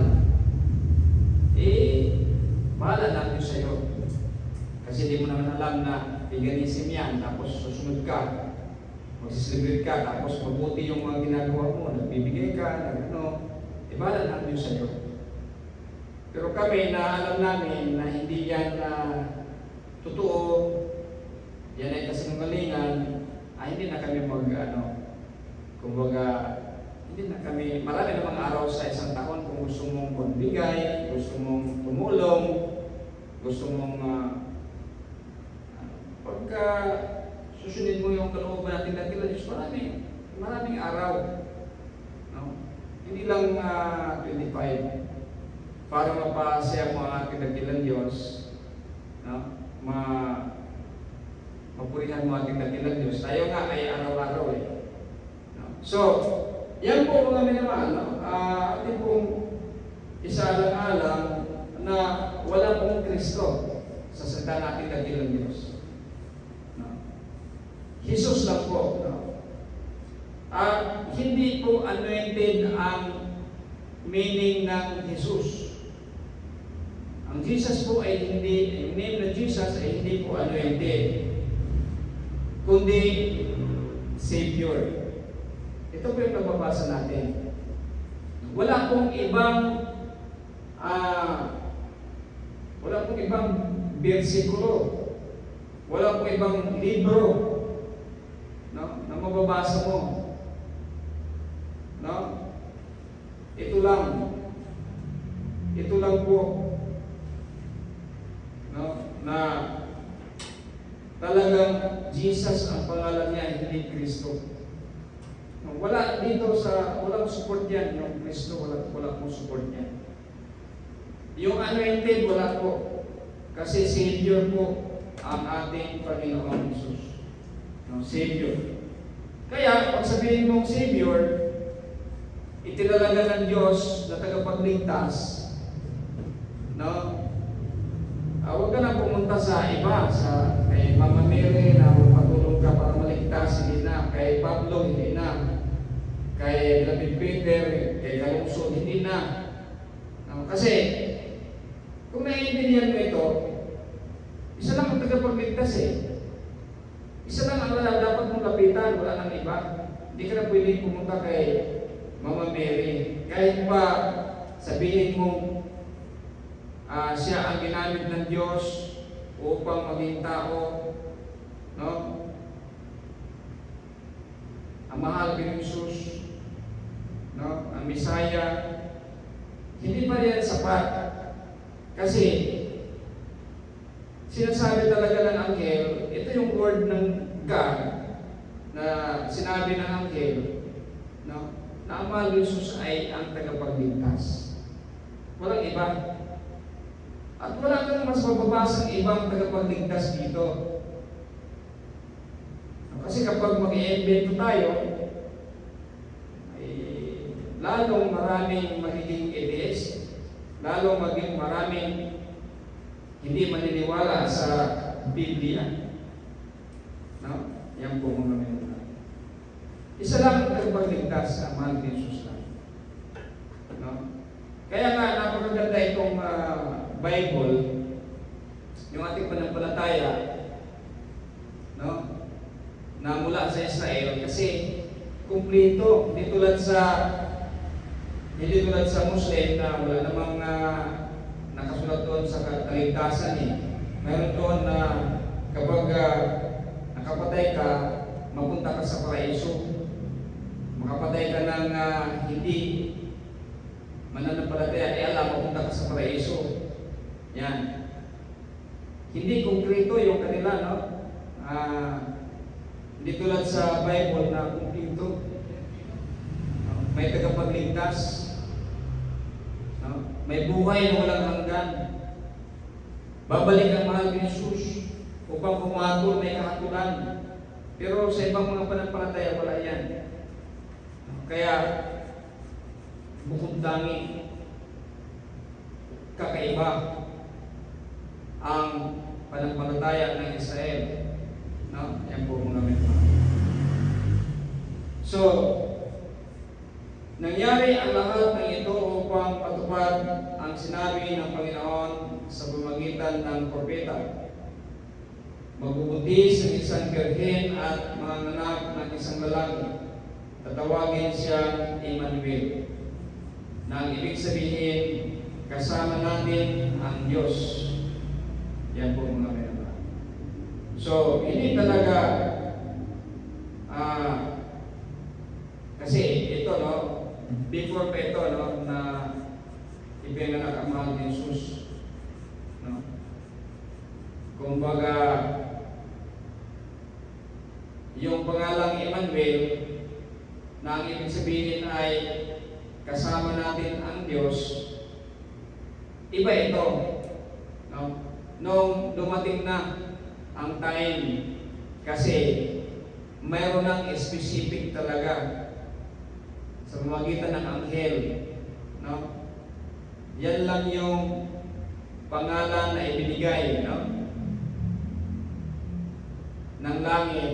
bahala na Diyos sa'yo. Kasi di mo naman alam na paganism yan, tapos susunod ka, mag-celebrate ka, tapos mabuti yung mga ginagawa mo, nagbibigay ka, bahala na Diyos sa'yo. Pero kami na alam namin na hindi yan totoo, yan ay kasinungalingan, hindi na kami kumbaga, hindi na kami, marami namang araw sa isang taon kung gusto mong magbigay, gusto mong tumulong, gusto mong pagka susunod mo yung kalooban natin dakilan Diyos, maraming araw. No? Hindi lang 25 para mapasaya mo ang ating dakilan Diyos, no? Mapurihan mo ating dakilan Diyos. Tayo nga ay araw-araw no? So, yan po mga minamahal, no? Ating pong isaalang-alang na wala pong Kristo sa salita nating dakilan Diyos. No? Jesus lang po. No? Hindi po anointed ang meaning ng Jesus. Ang Jesus po ay hindi, yung name ng Jesus ay hindi po anointed, kundi Savior. Ito po yung nababasa natin. Wala pong ibang bersikulo, wala pong ibang libro, no, na mababasa mo. No? Ito lang po. No, na talagang Jesus ang pangalan niya, hindi Kristo. No, wala dito walang support yan, yung Kristo, wala pong support yan. Yung anointed, wala po. Kasi Savior po ang ating Panginoong Jesus. No, Savior. Kaya, pag sabihin mong Savior, itinalaga ng Diyos na tagapagligtas. No? Huwag ka na pumunta sa iba, kay Mama Mary na magpatulong ka para maligtas, hindi na. Kay Pablo, hindi na. Kay David Peter, kay Galungsod, hindi na. Kasi, kung naiintindihan mo ito, isa lang ang tagapagligtas Isa lang ang dapat mong lapitan, wala nang iba. Hindi ka na pwede pumunta kay Mama Mary. Kahit pa sabihin mong siya ang ginamit ng Diyos upang maging tao, no? Ang mahal ng Jesus, no? Ang Misaya, hindi pa yan sapat. Kasi sinasabi talaga ng anghel, ito yung word ng God na sinabi ng anghel, no? Na ang mahal ng Jesus ay ang tagapagligtas. Walang iba. At wala kang mas mababasang ibang tagapagligtas dito. Kasi kapag mag-i-invento tayo, lalong maraming magiging atheist, lalong maging maraming hindi maniniwala sa Biblia. No? Yan po mga minuna. Isa lang ang tagapagligtas, ang mahal ni Jesus lang. No? Kaya nga, napakaganda itong Bible, yung ating panampalataya, no? Na mula sa Israel, kasi kumplito, hindi tulad sa Muslim na wala namang nakasulat doon sa kaligtasan eh. Meron doon na kapag nakapatay ka, mapunta ka sa paraiso. Makapatay ka ng hindi mananampalataya, alam, mapunta ka sa paraiso. Yan. Hindi konkreto yung kanila, no? Hindi tulad sa Bible na konkreto. May tagapagligtas. No? May buhay na walang hanggan. Babalik ang mahal ni Jesus upang pumatol may kahatulan. Pero sa ibang mga panampalataya, wala yan. Kaya, bukod tangi, kakaiba ang panampalataya ng Israel. No? Yan po mga mga. So, nangyari ang lahat ng ito upang matupad ang sinabi ng Panginoon sa pamamagitan ng propeta. Magbubuntis ang isang birhen at manganganak ng isang lalaki. Tatawagin siyang Emmanuel. Na ang ibig sabihin, kasama natin ang Diyos. Yan po mga mga. So, hindi talaga kasi ito, no, before pa ito, no, na ipinanganak ang mahal ni Jesus, no. Kumbaga, yung pangalang Emmanuel, na ang ibig sabihin ay kasama natin ang Diyos, iba ito, no. Nung dumating na ang time, kasi mayroon ng specific talaga sa pamamagitan ng anghel, no? Yan lang yung pangalan na ibinigay, no? Ng langit,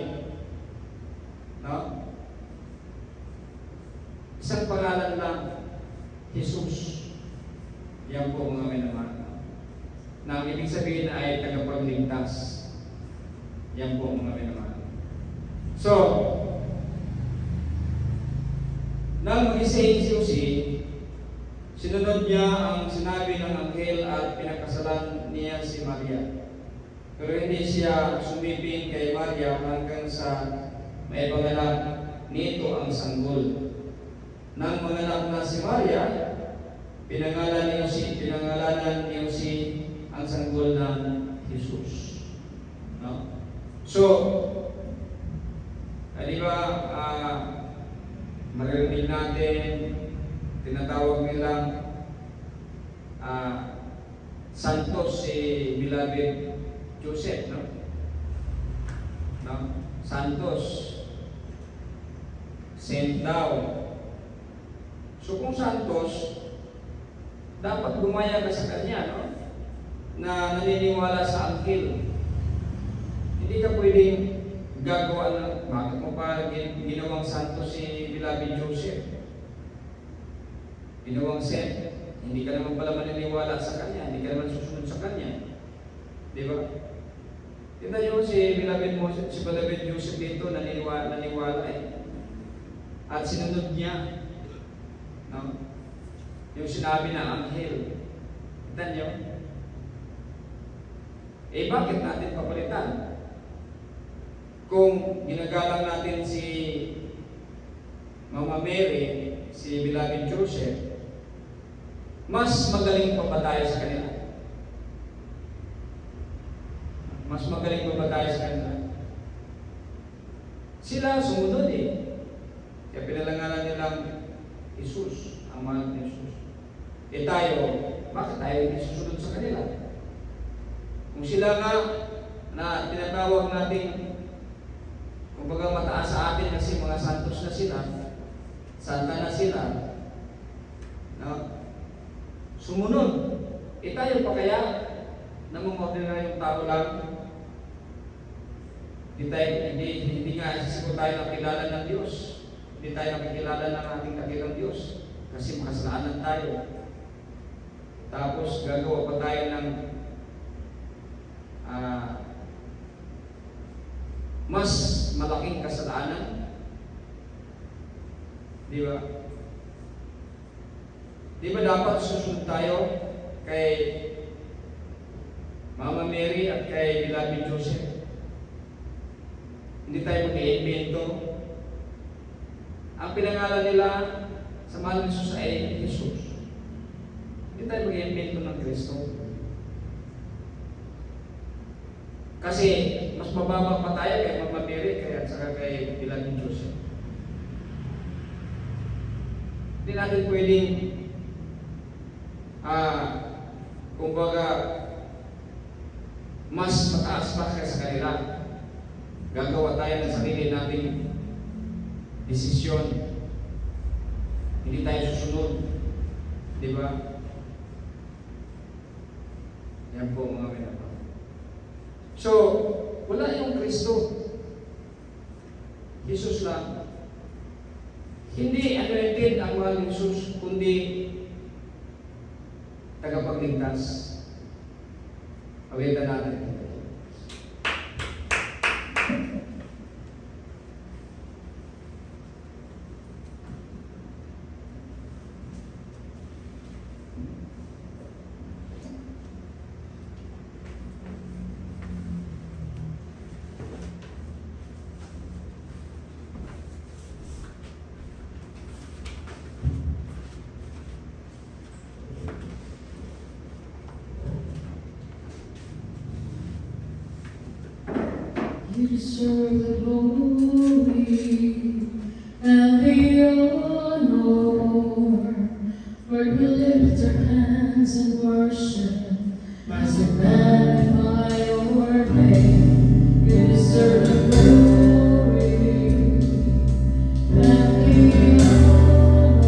no? Isang pangalan lang, Jesus. Yan po mga minamahal. Na ang ibig sabihin ay tagapagligtas. Yan po mga minamahal. So, nang mag-ising si Jose, sinunod niya ang sinabi ng anghel at pinakasalan niya si Maria. Pero hindi siya sumiping kay Maria hanggang sa may pangalan nito ang sanggol. Nang manganak na si Maria, pinangalanan ni Jose ang sanggol ng Jesus. No? So, di ba, maririnig natin, tinatawag nilang Santos si Beloved Joseph, no? No? Santos, Saint daw. So kung Santos, dapat gumaya ka sa kanya, no? Na naniniwala sa anghel. Hindi ka pwedeng gagawa ng, bakit mo pa ginawang santo si Beloved Joseph? Ginawang saint. Hindi ka naman pala maniniwala sa kanya, hindi ka naman susunod sa kanya. Di ba? Tignan niyo si Beloved Joseph dito, naniwala eh. At sinunod niya, no? Yung sinabi ng anghel. Tignan niyo. Eh bakit natin papalitan? Kung ginagalang natin si Mama Mary, si Beloved Joseph, mas magaling pa ba tayo sa kanila? Mas magaling pa ba tayo sa kanila? Sila sumunod eh. Kaya pinalangalan nilang Jesus, ang mahal ni Jesus. Eh tayo, bakit tayo hindi susunod sa kanila? Kung sila nga na tinatawag natin, kumbaga mataas sa atin kasi mga santos na sila, santa na sila, na sumunod. Tayo pa kaya na mga ordinaryong tao lang? Hindi nga isisip tayo nakilala ng Diyos. Hindi tayo nakikilala ng ating dakilang Diyos kasi makasalanan tayo. Tapos gagawa pa tayo ng mas malaking kasalanan. Di ba? Di ba dapat susunod tayo kay Mama Mary at kay Beloved Joseph? Hindi tayo mag-iimbento. Ang pinangalan nila sa mahal ni Jesus ay Jesus. Hindi tayo mag-iimbento ng Kristo. Kasi mas mababa pa tayo kay Mama Mary kaya at saka kay Beloved Joseph. Hindi natin pwedeng kumbaga mas mataas pa sa kanila. Gagawa tayo ng sarili nating desisyon. Hindi tayo susunod. Di ba? Yan po mga minamahal. So, wala yung Kristo. Jesus lang. Hindi anointed ang mahal ni Jesus, kundi tagapagligtas. Awitan natin. You deserve the glory and the honor. Lord, we lift our hands in worship as we magnify your name. You deserve the glory and the honor.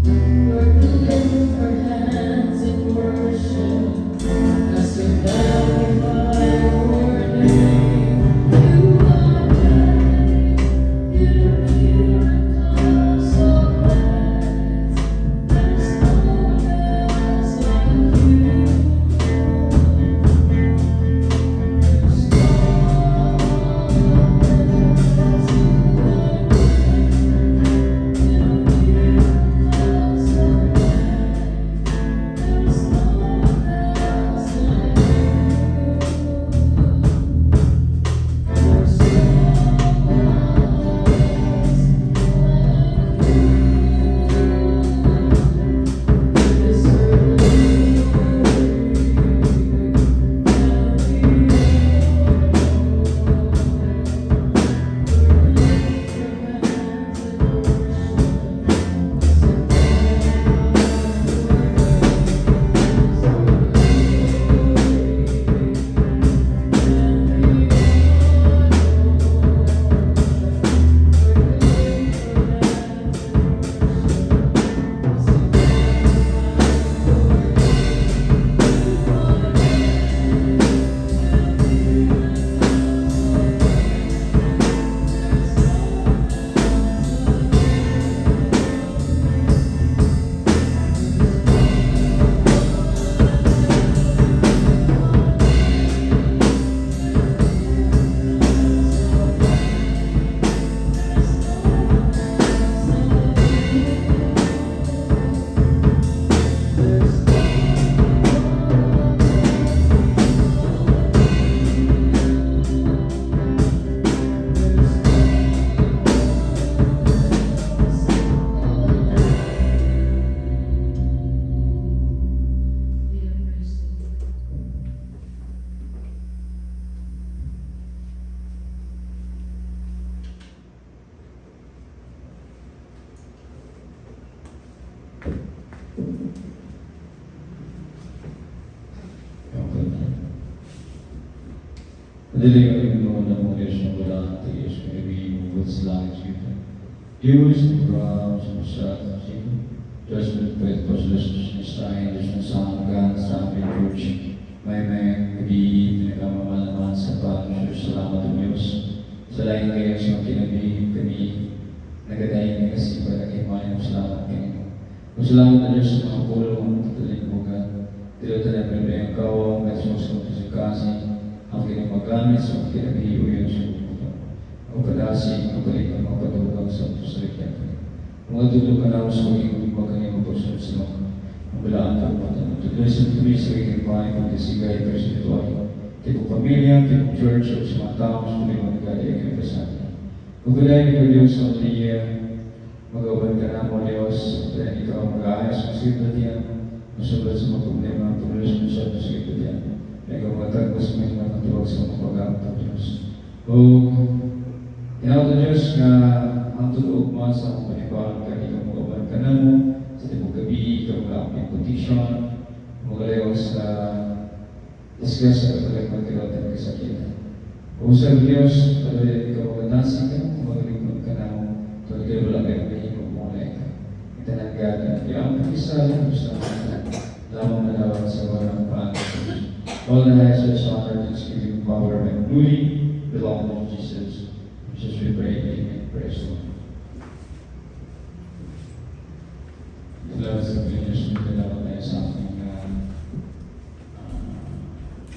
Lord, we lift our hands in worship as we magnify your name. You are great, you do miracles so great. There's no one else like you. Madaling ang mga namulis ng wala ang tiis, maybe what's like you. Use the grounds of sa judgment with positions sign na sa hanggang sa aming church. May kabi pinakamamalaman sa Panginoon. Salamat ang Diyos. Sa laing kayo sa kinabi kami nagadayin na kasi pagkakimayan mo salamat kayo. Salamat ang Diyos sa mga pulong ang tutalibugan. Dito tayo ang kawang at susunod sa kasi ang kinamagamit sa kinabi o yun sa buto. Ang kadasi, ang balik ang mga patulang sa tusalikin. Mga tutukan ako sa kanyang pagkanyang pagsunod sa mga ang balaan ng patan. Tuloy sa tuloy sa kanyang pagkasigay pero sa ito ay tipong pamilya, tipong church, o sa mga tao sa tuloy mga nagkali ang kapasahan. Magulay nito Diyos sa liya, magawan ka na mo Diyos, dahil ikaw mag-aayos sa sikot yan, masulat sa mga problema, tuloy sa sikot yan. Dahil ikaw matagos mo yung mga tuwag sa mga pag-aamang Diyos. O, tinawag ng Diyos na ang tutuog mo sa mga panibalang ka, ikaw magawan ka na mo, sa tipong gabi, ikaw mag-aamang petition, magalayaw sa disgrasya at talagang magkakaroon ng kasakitan. O sa Diyos, talagang ikaw maganasi ka, magaling ka na mo, talagang wala kayong mahimog mo na ikaw. Itanagad, kaya ang pag-isa lang gusto naman lamang malawat sa walang Panginoon. All the highest honor, thanksgiving, power, and glory belong to Jesus. Jesus, we pray, amen. Praise the Lord. Ito sa Pilipinas, may dalawa tayo sa ating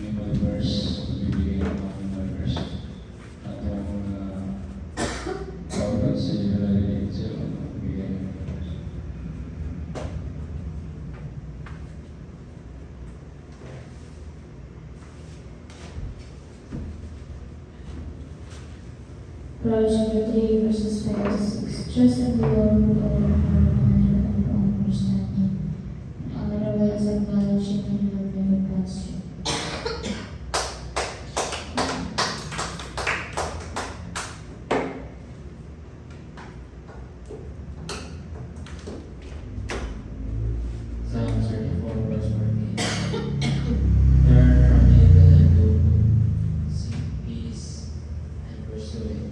memory verse, bibigyan ng mga memory verse. At ang bawat sa iyo na rin sila, bibigyan ng memory verse. Proverbs chapter 3, verses 5 to 6. Trust in the Lord with all your heart and lean on your own understanding. In all your ways acknowledge Him, and He will never pass you. Psalm 34, verse 14. Turn from evil and do good. Seek peace and pursue it.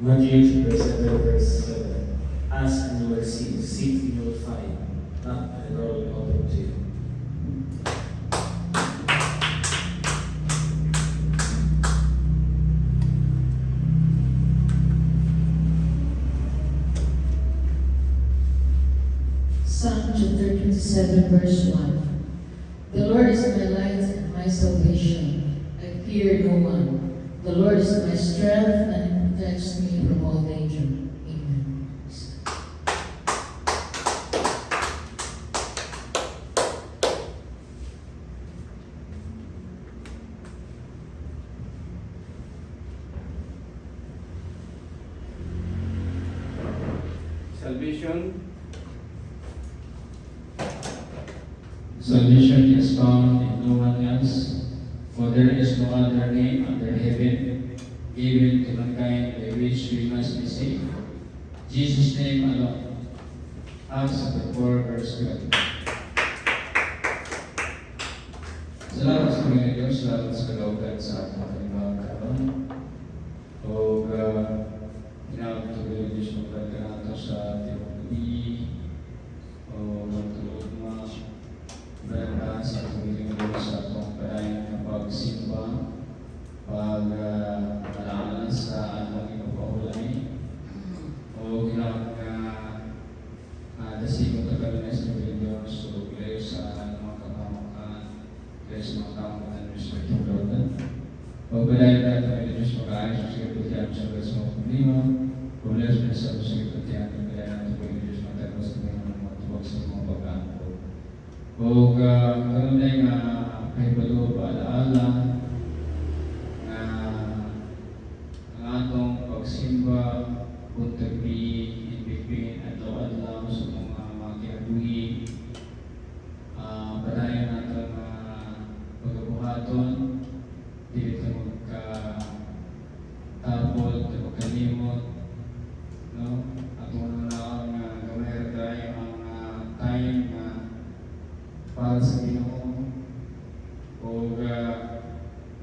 Matthew chapter 7, verse 7. Ask and you will receive, seek and you will find, knock and the door will be opened to you. Psalm chapter 27, verse 1. The Lord is my light and my salvation. I fear no one. The Lord is my strength and protects me from all danger. Amen. Salvation. Salvation is found in no one else, for there is no other name under heaven given to mankind by which we must be saved. Jesus' name alone. Acts chapter 4, verse 12. Salamat sa mga Diyos, salamat sa kalaugan sa ating panibawang karon. O tinawag ito ko yung Diyos magkagana ito sa ating pag-ibig. O magtulog mo berkat sa tuwing sa atong padayon ng pagsimba, pag-alaala sa ating pagpahulay, o ginawag na dasigong tagalunas ng Diyos, o gulayo sa mga kapamakan, gulayo sa mga kapamakan ng Diyos ng Lordan. O gulayo natin ng Diyos mag-aayos sa sikaputihan sa mga problema, gulayo sa sikaputihan ng gulayo natin ng Diyos matagos ng mga tuwag sa mga pag-aampo. O karon na nga kahibalo paalaala na ang atong pagsimba buntag ibigin adlaw-adlaw sa mga kinabuhi padayon natin pagabuhaton O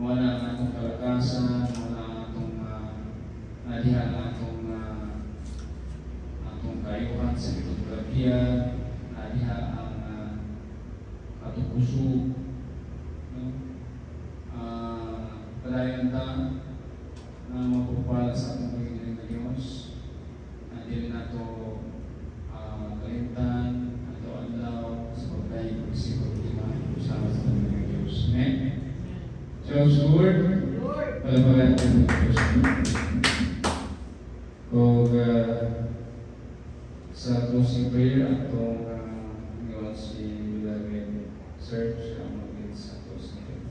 mo na ang atong kalakasan, mo na ang atong nadihan atong kayuhan sa fotografia, nadiha ang atong puso. No? Padayon ta na mapupala sa atong Panginoon na Diyos. Dili na ito kalimtan, ato adlaw sa pagdayo ng isip pagkikiman usama sa Panginoon Diyos. Amen? Diyos Lord, palapagan ko ng Diyos. Kung sa closing prayer, atong ngayon si Beloved Serge ang mag-lead sa closing prayer.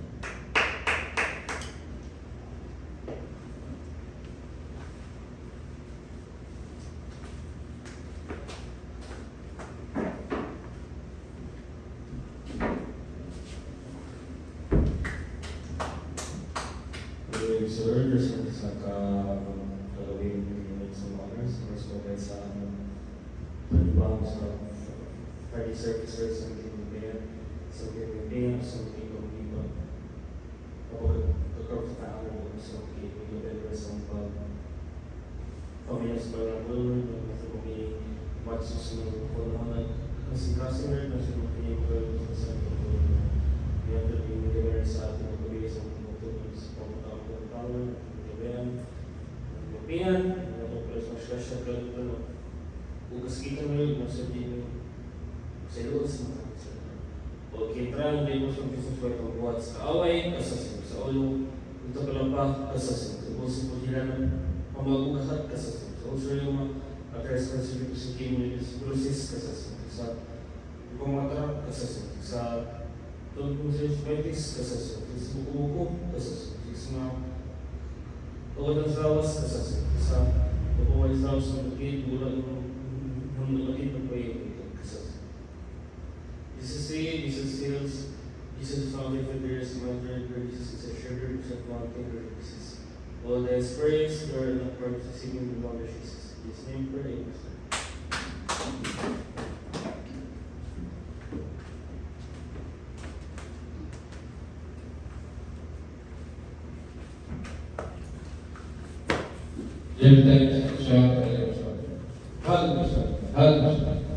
Sir, sa kalawin ng sa honors, first of all, sa panibang sa party services sa Pilipinas, sa Pilipinas, sa Pilipinas, kapag kakapatao sa Pilipinas, sa pamilya sa mga bulur, na sa mga magsusunod ko naman kasi customer na sa mga Pilipinas sa Pilipinas, kaya Pilipinas sa ating mga sa power, European, plus mas kasya kalau ugas kita ngayon nasa din sa luos mo. Okay, try din mo sa business work ng buhat sa away, kasasin sa ulo, ito ka pa, kasasin. Sa busin po hilangan, pamagugahat, kasasin. Sa uso yung address na sa sa community process, kasasin. Sa pangmatara, kasasin. Sa tulong sa diabetes, kasasin. Sa buko-buko, kasasin. Sa Tawad ang zawas kasasin sa pagkawal zawas ng magiging bulan ng magiging pagpahiyong kasasin. Jesus said, Jesus heals, Jesus founded for there is mother, Jesus is a sugar, Jesus is a mountain, Jesus. All that is praise, Lord, and purpose, in the Lord Jesus. In His name pray. Every time, shout, hallelujah. Hallelujah.